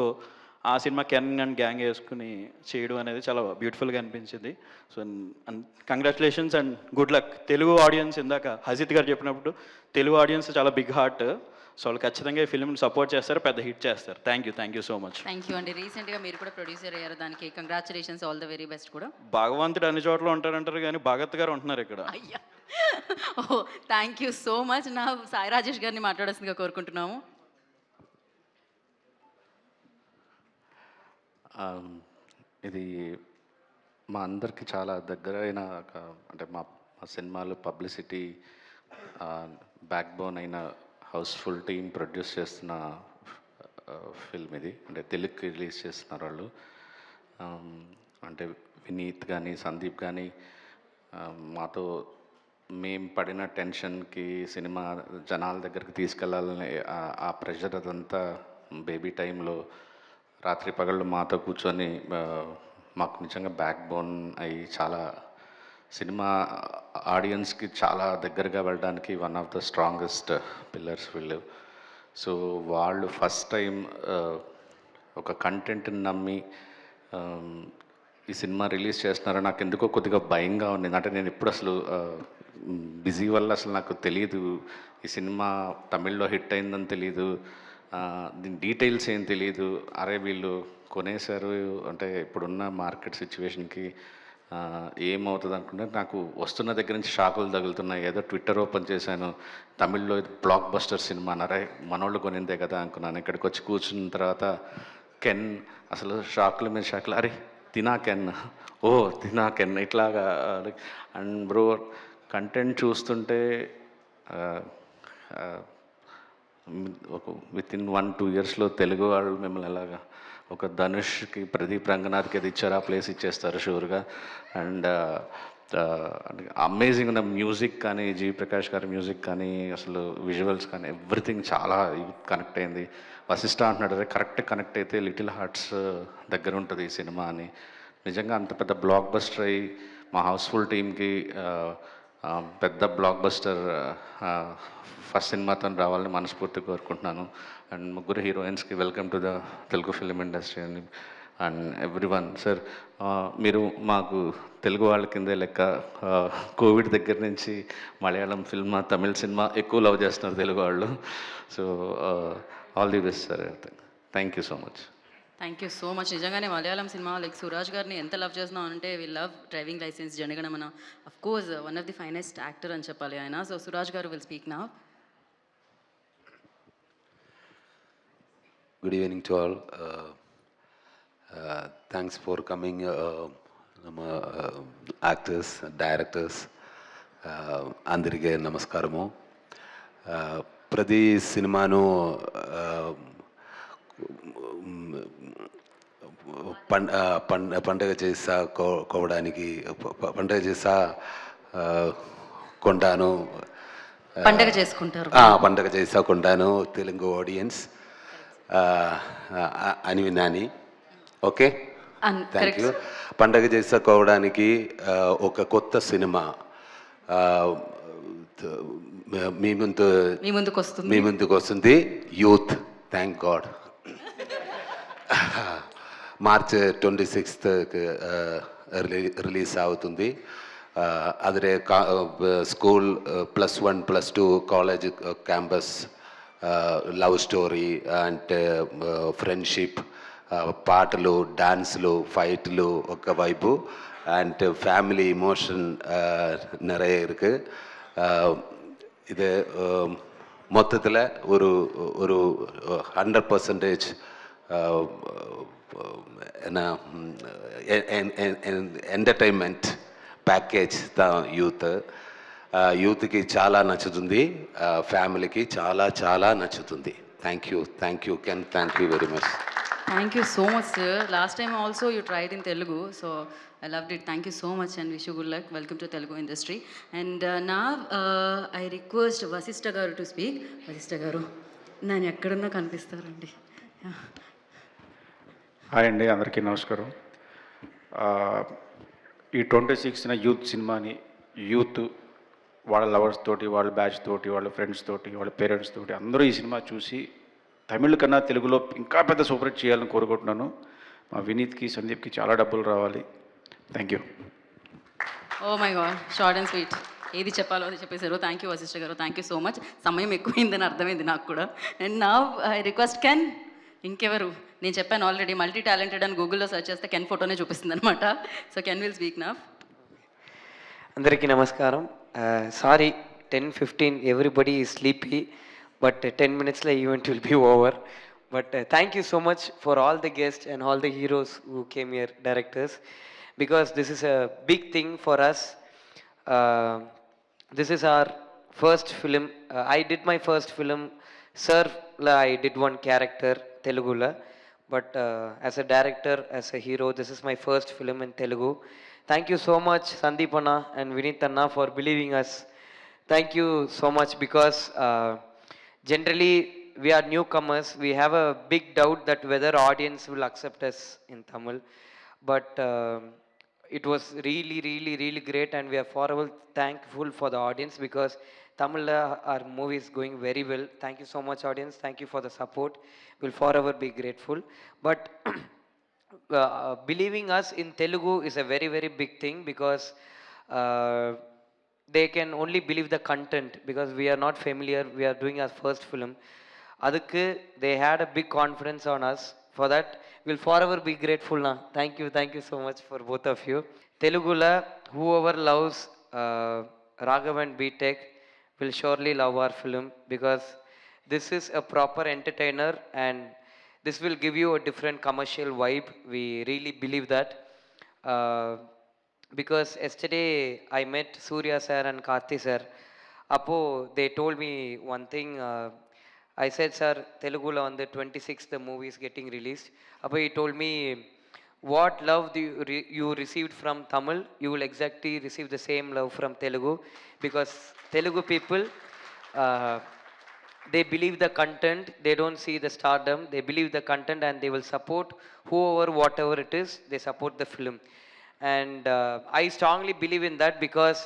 ఆ సినిమా కెన్ అండ్ గ్యాంగ్ వేసుకుని చేయడం అనేది చాలా బ్యూటిఫుల్గా అనిపించింది. So and congratulations and good luck. Telugu audience, ఇందాక హసిత్ గారు చెప్పినప్పుడు తెలుగు ఆడియన్స్ చాలా బిగ్ హార్ట్. సో వాళ్ళు ఖచ్చితంగా ఈ ఫిల్మ్ని సపోర్ట్ చేస్తారు, పెద్ద హిట్ చేస్తారు. Thank you so much. Thank you అండి. రీసెంట్గా మీరు కూడా ప్రొడ్యూసర్ అయ్యారు, దానికి congratulations, all the very best కూడా. భగవంతుడు అన్ని చోట్ల ఉంటారంటారు కానీ భగత్ గారు ఉంటున్నారు ఇక్కడ. అయ్యా, ఓ థ్యాంక్ యూ సో మచ్. నా సాయి రాజేష్ గారిని మాట్లాడాల్సిందిగా కోరుకుంటున్నాము. ఇది మా అందరికి చాలా దగ్గరైన అంటే మా సినిమాలు పబ్లిసిటీ బ్యాక్ బోన్ అయిన హౌస్ఫుల్ టీం ప్రొడ్యూస్ చేస్తున్న ఫిల్మ్ ఇది. అంటే తెలుగుకి రిలీజ్ చేస్తున్నారు వాళ్ళు. అంటే వినీత్ కానీ సందీప్ కానీ మాతో మేము పడిన టెన్షన్కి సినిమా జనాల దగ్గరికి తీసుకెళ్ళాలని ఆ ప్రెషర్ అదంతా బేబీ టైంలో రాత్రి పగళ్ళు మాతో కూర్చొని మాకు నిజంగా బ్యాక్ బోన్ అయ్యి చాలా సినిమా ఆడియన్స్కి చాలా దగ్గరగా వెళ్ళడానికి one of the strongest pillars వీళ్ళు. సో వాళ్ళు ఫస్ట్ టైం ఒక కంటెంట్ని నమ్మి ఈ సినిమా రిలీజ్ చేస్తున్నారో నాకు ఎందుకో కొద్దిగా భయంగా ఉంది. అంటే నేను ఎప్పుడు అసలు బిజీ వల్ల అసలు నాకు తెలియదు ఈ సినిమా తమిళ్లో హిట్ అయిందని తెలియదు, దీని డీటెయిల్స్ ఏం తెలియదు. అరే వీళ్ళు కొనేశారు అంటే ఇప్పుడున్న మార్కెట్ సిచ్యువేషన్కి ఏమవుతుంది అనుకుంటే నాకు వస్తున్న దగ్గర నుంచి షాకులు తగులుతున్నాయి. ఏదో ట్విట్టర్ ఓపెన్ చేశాను, తమిళ్లో ఇది బ్లాక్ బస్టర్ సినిమా అన్నారే, మనోళ్ళు కొనిందే కదా అనుకున్నాను. ఇక్కడికి వచ్చి కూర్చున్న తర్వాత కెన్ అసలు షాకుల మీద షాకులు, అరే తినా కెన్, ఓ తినా కెన్ ఇట్లాగా. అండ్ బ్రో కంటెంట్ చూస్తుంటే ఒక వితిన్ 1-2 ఇయర్స్లో తెలుగు వాళ్ళు మిమ్మల్ని ఎలాగా ఒక ధనుష్కి, ప్రదీప్ రంగనాథ్కి అది ఇచ్చారు, ఆ ప్లేస్ ఇచ్చేస్తారు షూర్గా. అండ్ అమేజింగ్ ఉన్న మ్యూజిక్ కానీ, జీ ప్రకాష్ గారి మ్యూజిక్ కానీ, అసలు విజువల్స్ కానీ ఎవ్రీథింగ్ చాలా కనెక్ట్ అయింది. వశిష్ఠ అంటున్నాడు, అదే కరెక్ట్ కనెక్ట్ అయితే లిటిల్ హార్ట్స్ దగ్గర ఉంటుంది ఈ సినిమా అని. నిజంగా అంత పెద్ద బ్లాక్ బస్టర్ అయ్యి మా హౌస్ఫుల్ టీమ్కి పెద్ద బ్లాక్ బస్టర్ ఫస్ట్ సినిమాతో రావాలని మనస్ఫూర్తిగా కోరుకుంటున్నాను. అండ్ ముగ్గురు హీరోయిన్స్కి welcome to the Telugu film industry అని. అండ్ ఎవ్రీవన్ సార్, మీరు మాకు తెలుగు వాళ్ళ కిందే లెక్క. కోవిడ్ దగ్గర నుంచి మలయాళం ఫిల్మ్, తమిళ సినిమా ఎక్కువ లవ్ చేస్తున్నారు తెలుగు వాళ్ళు. So all the best sir. Thank you so much. Thank you so much. నిజంగానే మలయాళం సినిమా లైక్ సురాజ్ గారిని ఎంత లవ్ చేస్తున్నాం అంటే we love driving licence, Janaganamana. Of course one of the finest actor అని చెప్పాలి ఆయన. So Suraj garu will speak now. Good evening to all. Thanks for coming, actors, directors. అందరికీ నమస్కారము. ప్రతి సినిమాను పండగ చేసుకోవడానికి పండగ చేసా కొంటాను, పండగ చేసుకుంటారు, పండగ చేసా కొంటాను తెలుగు ఆడియన్స్ అని విన్నాను. Okay, thank you. పండగ చేసుకోవడానికి ఒక కొత్త సినిమా మీ ముందుకు వస్తుంది, youth. Thank God. March 26th release అవుతుంది. అదే school +1 +2 college campus love story and friendship, పాటలు, డాన్స్లు, ఫైట్లు ఒక వైపు అండ్ ఫ్యామిలీ ఇమోషన్ நிறைய இருக்கு. இது மொத்தத்தில் ஒரு 100% என்ன ఎంటర్టైన్మెంట్ ప్యాకేజ్ தான் యూత్కి చాలా నచ్చుతుంది, ఫ్యామిలీకి చాలా చాలా నచ్చుతుంది. Thank you can, thank you very much. Thank you so much sir. Last time also you tried in Telugu, so I loved it. Thank you so much and wish you good luck. Welcome to Telugu industry. And నా I request Vashishtha గారు to speak. Vashishtha గారు నేను ఎక్కడున్నా కనిపిస్తారండి. Hi అండి, అందరికీ నమస్కారం. ఈ 26న youth సినిమాని యూత్ వాళ్ళ లవర్స్ తోటి, వాళ్ళ బ్యాచ్ తోటి, వాళ్ళ ఫ్రెండ్స్ తోటి, వాళ్ళ పేరెంట్స్ తోటి అందరూ ఈ సినిమా చూసి తమిళ కన్నా తెలుగులో ఇంకా పెద్ద సూపర్ హిట్ చేయాలని కోరుకుంటున్నాను. మా వినీత్కి, సందీప్కి చాలా డబ్బులు రావాలి. Thank you. Oh my God, short and sweet. ఏది చెప్పాలో అది చెప్పేశారు. థ్యాంక్ యూ వశిష్ఠ గారు, థ్యాంక్ యూ సో మచ్. సమయం ఎక్కువైందని అర్థమైంది నాకు కూడా. అండ్ నా ఐ రిక్వెస్ట్ కెన్. ఇంకెవరు? నేను చెప్పాను ఆల్రెడీ, మల్టీ టాలెంటెడ్ అని గూగుల్లో సెర్చ్ చేస్తే కెన్ ఫోటోనే చూపిస్తుంది అనమాట. సో కెన్ విల్ స్పీక్ నా. అందరికీ నమస్కారం. Sorry 10:15 everybody is sleepy, but 10 minutesలో event will be over. But thank you so much for all the guest and all the heroes who came here, directors, because this is a big thing for us. This is our first film. I did my first film, Sir. I did one character, Telugula. But as a director, as a hero, this is my first film in Telugu. Thank you so much, Sandeep Anna and Vineet Anna, for believing us. Thank you so much, because generally we are newcomers. We have a big doubt that whether audience will accept us in Tamil. But it was really, really, really great, and we are forever thankful for the audience, because Tamil, our movie is going very well. Thank you so much, audience. Thank you for the support. We'll forever be grateful. But believing us in Telugu is a very, very big thing, because they can only believe the content, because we are not familiar. We are doing our first film. Adukku they had a big confidence on us. For that, we'll forever be grateful now. Thank you so much for both of you. Telugula, whoever loves Raghavan B.Tech will surely love our film, because this is a proper entertainer, and this will give you a different commercial vibe. We really believe that. Because yesterday I met Surya sir and Karthi sir. Appo they told me one thing. I said, sir, Telugula on the 26th the movie is getting released. Appo he told me, what love you received from Tamil, you will exactly receive the same love from Telugu, because Telugu people, they believe the content, they don't see the stardom, they believe the content, and they will support whoever, whatever it is, they support the film. And I strongly believe in that, because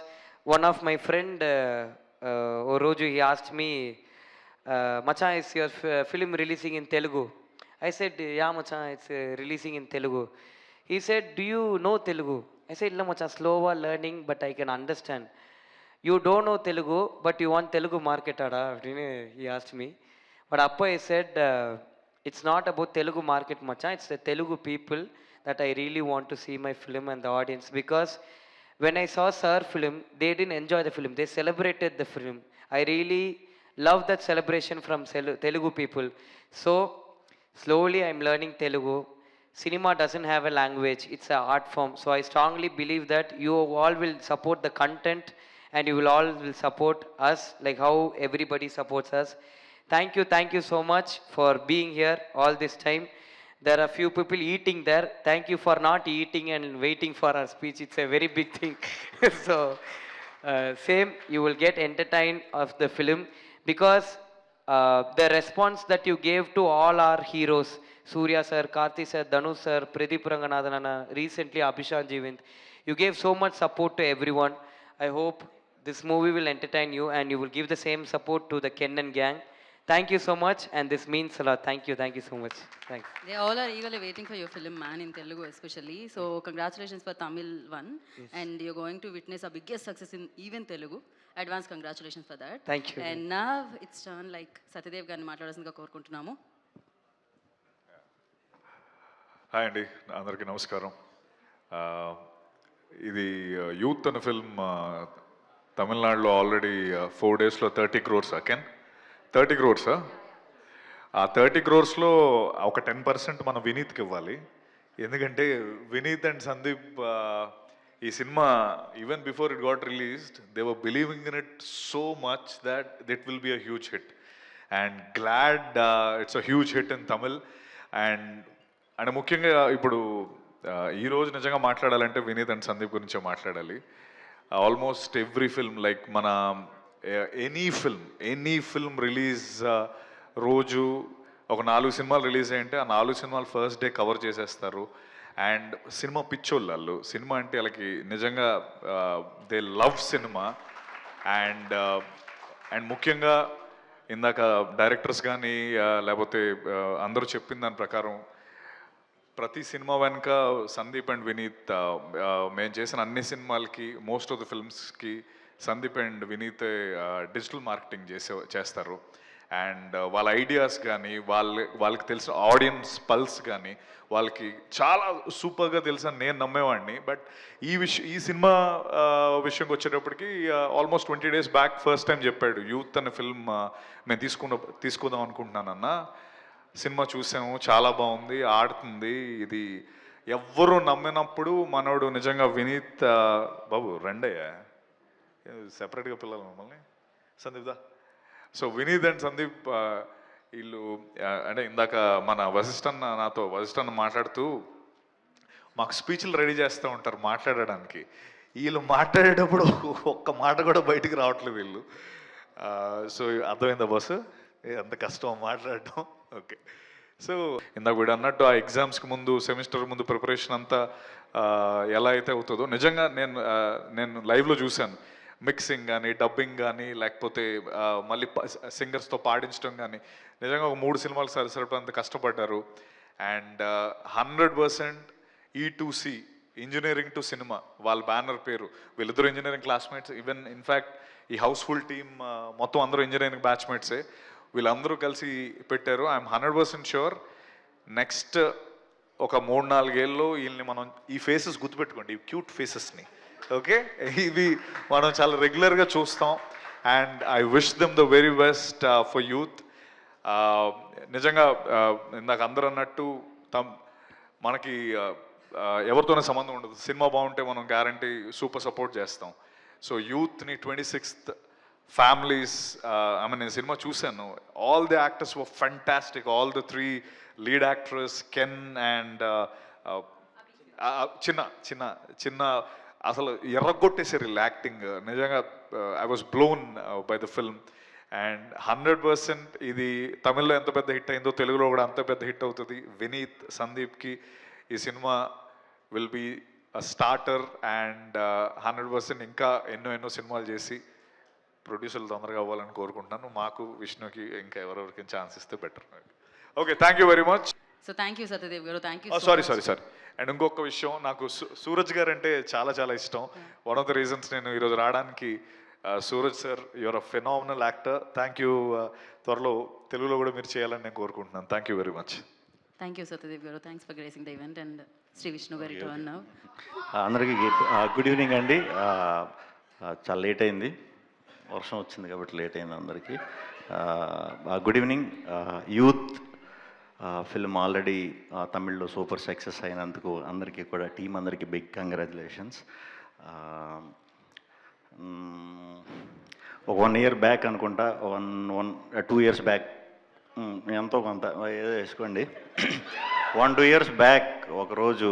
one of my friend, Oroju, he asked me, Macha, is your film releasing in Telugu? I said, yeah, Macha, it's releasing in Telugu. He said, do you know Telugu? I said, no, Macha, slower learning, but I can understand. You don't know Telugu, but you want Telugu market, ada? He asked me. But Appa, I said, it's not about Telugu market, Macha, it's the Telugu people that I really want to see my film and the audience. Because when I saw Sir film, they didn't enjoy the film, they celebrated the film. I really love that celebration from Telugu people. So slowly I'm learning Telugu. Cinema doesn't have a language, it's an art form. So I strongly believe that you all will support the content, and you will all will support us like how everybody supports us. Thank you so much for being here all this time. There are few people eating there. Thank you for not eating and waiting for our speech. It's a very big thing. So same, you will get entertained of the film, because the response that you gave to all our heroes, Surya sir, Karthi sir, Dhanu sir, Pradeep Ranganathan, recently Abhishan Jeevint, you gave so much support to everyone. I hope this movie will entertain you, and you will give the same support to the Ken and gang. Thank you so much, and this means a lot. Thank you so much. Thanks. They all are eagerly waiting for your film, man, in Telugu especially. So congratulations for Tamil one. Yes. And you're going to witness a biggest success in even Telugu. Advance congratulations for that. Thank you. And now it's turn like Satyadev గారిని మాట్లాడాల్సిందిగా కోరుకుంటున్నాము. Hi అండి, అందరికీ నమస్కారం. ఇది youth అనే film తమిళనాడులో already 4 daysలో 30 crores can 30 crores. ఆ 30 crores ఒక 10% మనం వినీత్కి ఇవ్వాలి. ఎందుకంటే వినీత్ అండ్ సందీప్ ఈ సినిమా even before it got released they were believing in it so much that it will be a huge hit, and glad it's a huge hit in Tamil. And and ముఖ్యంగా ఇప్పుడు ఈరోజు నిజంగా మాట్లాడాలంటే వినీత్ అండ్ సందీప్ గురించే మాట్లాడాలి. ఆల్మోస్ట్ ఎవ్రీ ఫిల్మ్ లైక్ మన any film release రోజు ఒక 4 సినిమాలు రిలీజ్ అయ్యంటే ఆ 4 సినిమాలు ఫస్ట్ డే కవర్ చేసేస్తారు. అండ్ సినిమా పిచ్చోళ్ళు వాళ్ళు. సినిమా అంటే వాళ్ళకి నిజంగా దే లవ్ సినిమా. అండ్ ముఖ్యంగా ఇందాక డైరెక్టర్స్ కానీ లేకపోతే అందరూ చెప్పిన దాని ప్రకారం ప్రతి సినిమా వెనుక సందీప్ అండ్ వినీత్ మేము చేసిన అన్ని సినిమాలకి మోస్ట్ ఆఫ్ ద ఫిల్మ్స్కి Sandeep and Vineeth digital marketing చేస్తారు. అండ్ వాళ్ళ ఐడియాస్ కానీ వాళ్ళకి తెలిసిన ఆడియన్స్ పల్స్ కానీ వాళ్ళకి చాలా సూపర్గా తెలుసని నేను నమ్మేవాడిని. బట్ ఈ సినిమా విషయంకి వచ్చేటప్పటికి almost 20 days back first time చెప్పాడు, యూత్ అనే ఫిల్మ్ మేము తీసుకుందాం అనుకుంటున్నానన్న. సినిమా చూసాము, చాలా బాగుంది, ఆడుతుంది. ఇది ఎవ్వరూ నమ్మినప్పుడు మనోడు నిజంగా వినీత్ బాబు రండయ్యా సెపరేట్గా పిల్లలు మమ్మల్ని సందీప్ దా. సో వినీత్ అండ్ సందీప్ వీళ్ళు అంటే ఇందాక మన వశిష్ఠన్న మాట్లాడుతూ మాకు స్పీచ్లు రెడీ చేస్తూ ఉంటారు మాట్లాడడానికి. వీళ్ళు మాట్లాడేటప్పుడు ఒక్క మాట కూడా బయటికి రావట్లేదు వీళ్ళు. సో అర్థమైందా బస్సు ఎంత కష్టం మాట్లాడడం. ఓకే, సో ఇందాక వీడు అన్నట్టు ఆ ఎగ్జామ్స్కి ముందు సెమిస్టర్ ముందు ప్రిపరేషన్ అంతా ఎలా అయితే అవుతుందో నిజంగా నేను లైవ్లో చూశాను. మిక్సింగ్ కానీ డబ్బింగ్ కానీ లేకపోతే మళ్ళీ సింగర్స్తో పాడించడం కానీ నిజంగా ఒక 3 సినిమాలు సరిపడంత కష్టపడ్డారు. And 100% E2C engineering to cinema వాళ్ళ బ్యానర్ పేరు. వీళ్ళిద్దరు ఇంజనీరింగ్ క్లాస్మేట్స్. ఈవెన్ ఇన్ఫ్యాక్ట్ ఈ హౌస్ఫుల్ టీమ్ మొత్తం అందరూ ఇంజనీరింగ్ బ్యాచ్మేట్సే. వీళ్ళందరూ కలిసి పెట్టారు. ఐఎమ్ 100% షూర్ నెక్స్ట్ ఒక 3-4 ఏళ్ళలో వీళ్ళని మనం ఈ ఫేసెస్ గుర్తుపెట్టుకోండి, ఈ క్యూట్ ఫేసెస్ని. ఓకే, ఇవి మనం చాలా రెగ్యులర్గా చూస్తాం. And I wish them the very best for youth. నిజంగా ఇందాక అందరూ అన్నట్టు మనకి ఎవరితోనే సంబంధం ఉండదు. సినిమా బాగుంటే మనం గ్యారంటీ సూపర్ సపోర్ట్ చేస్తాం. సో యూత్ని 26th ఫ్యామిలీస్ నేను సినిమా చూశాను. All the actors were fantastic. All the 3 lead actors can and చిన్న అసలు ఎర్రగొట్టేసారు వీళ్ళు యాక్టింగ్. నిజంగా I was blown by the film. And 100% ఇది తమిళ్లో ఎంత పెద్ద హిట్ అయిందో తెలుగులో కూడా అంత పెద్ద హిట్ అవుతుంది. వినీత్ సందీప్కి ఈ cinema will be a starter. And 100% ఇంకా ఎన్నో సినిమాలు చేసి ప్రొడ్యూసర్లు తొందరగా అవ్వాలని కోరుకుంటున్నాను. మాకు విష్ణుకి ఇంకా ఎవరెవరికి ఛాన్స్ ఇస్తే better. Okay, thank you very much. So thank you Satyadev గారు, థ్యాంక్ యూ. సారీ. అండ్ ఇంకొక విషయం, నాకు సూరజ్ గారు అంటే చాలా ఇష్టం. వన్ ఆఫ్ ద రీజన్స్ నేను ఈరోజు రావడానికి Suraj sir, your a phenomenal actor. Thank you. త్వరలో తెలుగులో కూడా మీరు చేయాలని నేను కోరుకుంటున్నాను. Thank you very much. Thank you Satyadev గారు, thanks for gracing the event. And Sree Vishnu గారి టర్న్ నౌ. అందరికీ గుడ్ ఈవినింగ్ అండి. చాలా లేట్ అయింది, వర్షం వచ్చింది కాబట్టి లేట్ అయింది అందరికీ. Good evening. Youth film already తమిళ్లో సూపర్ సక్సెస్ అయినందుకు అందరికీ కూడా టీం అందరికీ బిగ్ కంగ్రాచులేషన్స్. ఒక 1 year బ్యాక్ అనుకుంటా, 2 years బ్యాక్ ఎంతో కొంత ఏదో వేసుకోండి. 1-2 years బ్యాక్ ఒకరోజు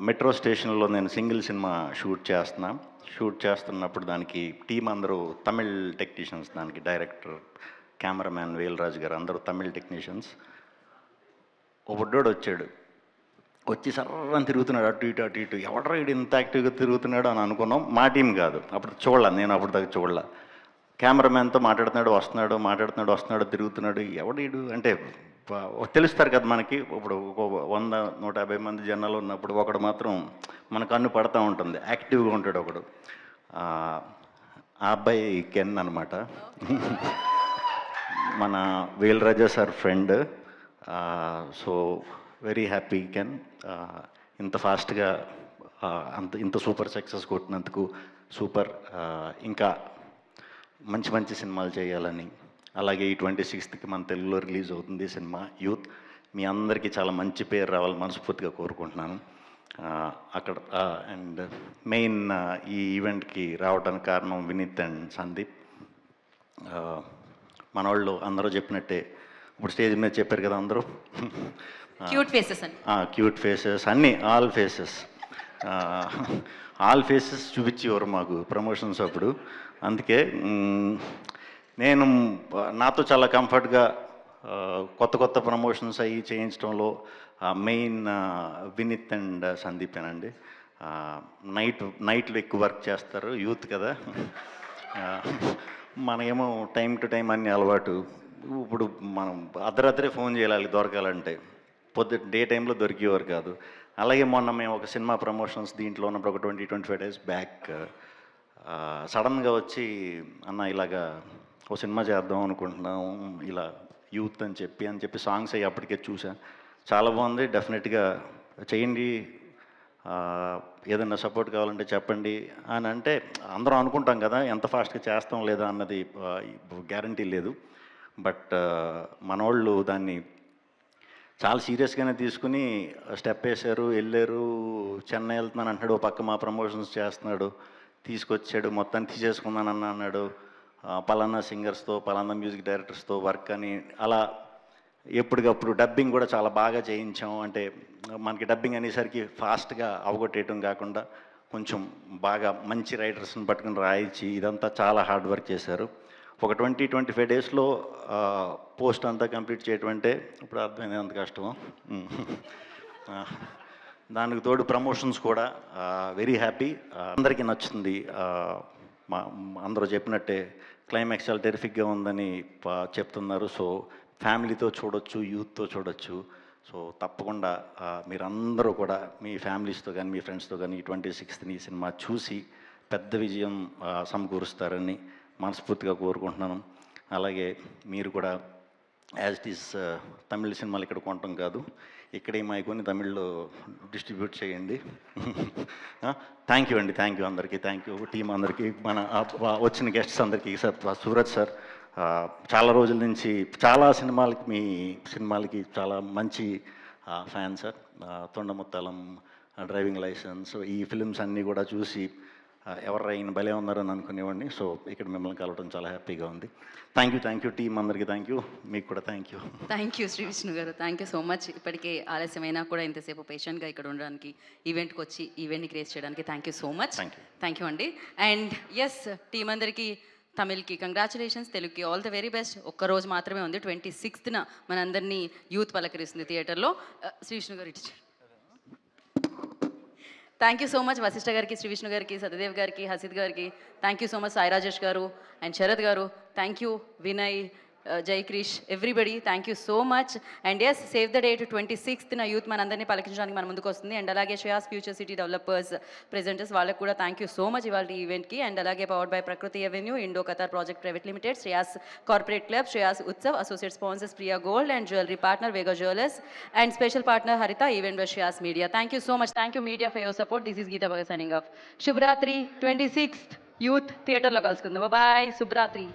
మెట్రో స్టేషన్లో నేను సింగిల్ సినిమా షూట్ చేస్తున్నప్పుడు దానికి టీం అందరూ తమిళ్ టెక్నీషియన్స్, దానికి డైరెక్టర్, కెమెరామ్యాన్ వేల్రాజు గారు అందరూ తమిళ్ టెక్నీషియన్స్. ఒక బుడ్డోడు వచ్చి సర్రని తిరుగుతున్నాడు అటు ఇటు. ఎవడరా ఇటు ఇంత యాక్టివ్గా తిరుగుతున్నాడు అని అనుకున్నాం. మా టీం కాదు, అప్పుడు నేను అప్పుడు దాకా చూడలే. కెమెరామ్యాన్తో మాట్లాడుతున్నాడు తిరుగుతున్నాడు. ఎవడు అంటే తెలుస్తారు కదా మనకి. ఇప్పుడు ఒక 100-150 మంది జనాలు ఉన్నప్పుడు ఒకడు మాత్రం మన కన్ను పడతా ఉంటుంది, యాక్టివ్గా ఉంటాడు ఒకడు. ఆ అబ్బాయి కెన్ అనమాట, మన Velraja sir friend. So very happy Ken, ఇంత ఫాస్ట్గా ఇంత సూపర్ సక్సెస్ కొట్టినందుకు. సూపర్, ఇంకా మంచి సినిమాలు చేయాలని. అలాగే ఈ 26th మన తెలుగులో రిలీజ్ అవుతుంది సినిమా యూత్. మీ అందరికీ చాలా మంచి పేరు రావాలని మనస్ఫూర్తిగా కోరుకుంటున్నాను. అక్కడ అండ్ మెయిన్ ఈ ఈవెంట్కి రావడానికి కారణం వినీత్ అండ్ సందీప్. మన వాళ్ళు అందరూ చెప్పినట్టే ఇప్పుడు స్టేజ్ మీద చెప్పారు కదా అందరూ. క్యూట్ ఫేసెస్ అని. క్యూట్ ఫేసెస్ అన్నీ, ఆల్ ఫేసెస్ చూపించేవారు మాకు ప్రమోషన్స్ అప్పుడు. అందుకే నేను నాతో చాలా కంఫర్ట్గా కొత్త కొత్త ప్రమోషన్స్ అవి చేయించడంలో మెయిన్ వినీత్ అండ్ సందీపేనండి. నైట్లు ఎక్కువ వర్క్ చేస్తారు, యూత్ కదా. మనమేమో టైం టు టైం అన్ని అలవాటు. ఇప్పుడు మనం అర్ధరాత్రే ఫోన్ చేయాలి దొరకాలంటే, డే టైంలో దొరికేవారు కాదు. అలాగే మొన్న మేము ఒక సినిమా ప్రమోషన్స్ దీంట్లో ఉన్నప్పుడు ఒక 20-25 డేస్ బ్యాక్ సడన్గా వచ్చి, అన్న ఇలాగా ఒక సినిమా చేద్దాం అనుకుంటున్నాం ఇలా యూత్ అని చెప్పి సాంగ్స్ అయ్యి అప్పటికే చూసా. చాలా బాగుంది, డెఫినెట్గా చేయండి, ఏదైనా సపోర్ట్ కావాలంటే చెప్పండి అని అంటే అందరం అనుకుంటాం కదా, ఎంత ఫాస్ట్గా చేస్తాం లేదా అన్నది గ్యారంటీ లేదు. బట్ మనోళ్ళు దాన్ని చాలా సీరియస్గానే తీసుకుని స్టెప్ వేశారు, వెళ్ళారు. చెన్నై వెళ్తున్నాను అంటున్నాడు, ఓ పక్క మా ప్రమోషన్స్ చేస్తున్నాడు, తీసుకొచ్చాడు, మొత్తాన్ని తీసేసుకున్నానన్న అన్నాడు. పలానా సింగర్స్తో పలానా మ్యూజిక్ డైరెక్టర్స్తో వర్క్ అని అలా ఎప్పటికప్పుడు డబ్బింగ్ కూడా చాలా బాగా చేయించాం. అంటే మనకి డబ్బింగ్ అనేసరికి ఫాస్ట్గా అవగొట్టేయటం కాకుండా కొంచెం బాగా మంచి రైటర్స్ని పట్టుకుని రాయించి ఇదంతా చాలా హార్డ్ వర్క్ చేశారు. ఒక 20-25 డేస్లో పోస్ట్ అంతా కంప్లీట్ చేయటం అంటే ఇప్పుడు అర్థమైంది ఎంత కష్టమో. దానికి తోడు ప్రమోషన్స్ కూడా వెరీ హ్యాపీ, అందరికీ నచ్చుతుంది. అందరూ చెప్పినట్టే క్లైమాక్స్ చాలా టెరిఫిక్గా ఉందని చెప్తున్నారు. సో ఫ్యామిలీతో చూడొచ్చు, యూత్తో చూడొచ్చు. సో తప్పకుండా మీరందరూ కూడా మీ ఫ్యామిలీస్తో కానీ మీ ఫ్రెండ్స్తో కానీ 26th ఈ సినిమా చూసి పెద్ద విజయం సమకూరుస్తారని మనస్ఫూర్తిగా కోరుకుంటున్నాను. అలాగే మీరు కూడా యాజ్ ఇట్ ఈస్ తమిళ సినిమాలు ఇక్కడ కొనటం కాదు, ఇక్కడే కొని తమిళ్లో డిస్ట్రిబ్యూట్ చేయండి. థ్యాంక్ యూ అండి, థ్యాంక్ యూ అందరికీ, థ్యాంక్ యూ టీం అందరికీ, మన వచ్చిన గెస్ట్స్ అందరికీ. సార్ సూరజ్ సార్ చాలా రోజుల నుంచి చాలా సినిమాలకి మీ సినిమాలకి చాలా మంచి ఫ్యాన్ సార్. తొండముత్తాలం, డ్రైవింగ్ లైసెన్స్, ఈ ఫిల్మ్స్ అన్నీ కూడా చూసి ఎవరైనా భలే ఉన్నారని అనుకునేవాడిని. సో ఇక్కడ మిమ్మల్ని కలవడం చాలా హ్యాపీగా ఉంది. థ్యాంక్ యూ టీం అందరికీ, థ్యాంక్ యూ, మీకు కూడా థ్యాంక్ యూ శ్రీ విష్ణు గారు, థ్యాంక్ యూ సో మచ్. ఇప్పటికే ఆలస్యమైనా కూడా ఇంతసేపు పేషెంట్గా ఇక్కడ ఉండడానికి, ఈవెంట్కి వచ్చి ఈవెంట్ని క్రియేట్ చేయడానికి thank you so much. Thank you అండి. అండ్ ఎస్, టీం అందరికీ తమిళ్కి కంగ్రాచులేషన్స్, తెలుగుకి ఆల్ ద వెరీ బెస్ట్. ఒక్కరోజు మాత్రమే ఉంది, 26th మనందరినీ యూత్ పలకరిస్తుంది థియేటర్లో. శ్రీ విష్ణు గారు ఇచ్చారు. Thank you so much Vashishta గారికి, శ్రీ విష్ణు గారికి, సత్యదేవ్ గారికి, హసిత్ గారికి. Thank you so much Sai Rajesh garu and Sarath garu. Thank you Vinay, Jai Krish, everybody, thank you so much. And yes, save the date 26th youth మనందరినీ పలకించడానికి మన ముందుకు వస్తుంది. అండ్ అలాగే Shreyas future city developers presenters, వాళ్ళకి కూడా థ్యాంక్ యూ సో మచ్ ఇవాళ ఈవెంట్కి. అండ్ అలాగే powered by Prakruti avenue, Indo Qatar project private limited, Shreyas corporate club, Shreyas Utsav, associate sponsors Priya gold and jewellery partner Vega jewellers and special partner Haritha event by Shreyas media. Thank you so much. Thank you media for your support. This is Geetha Bhagat signing off. శుభరాత్రి. 26th Youth థియేటర్లో కలుసుకుందాం. Bye, శుభరాత్రి.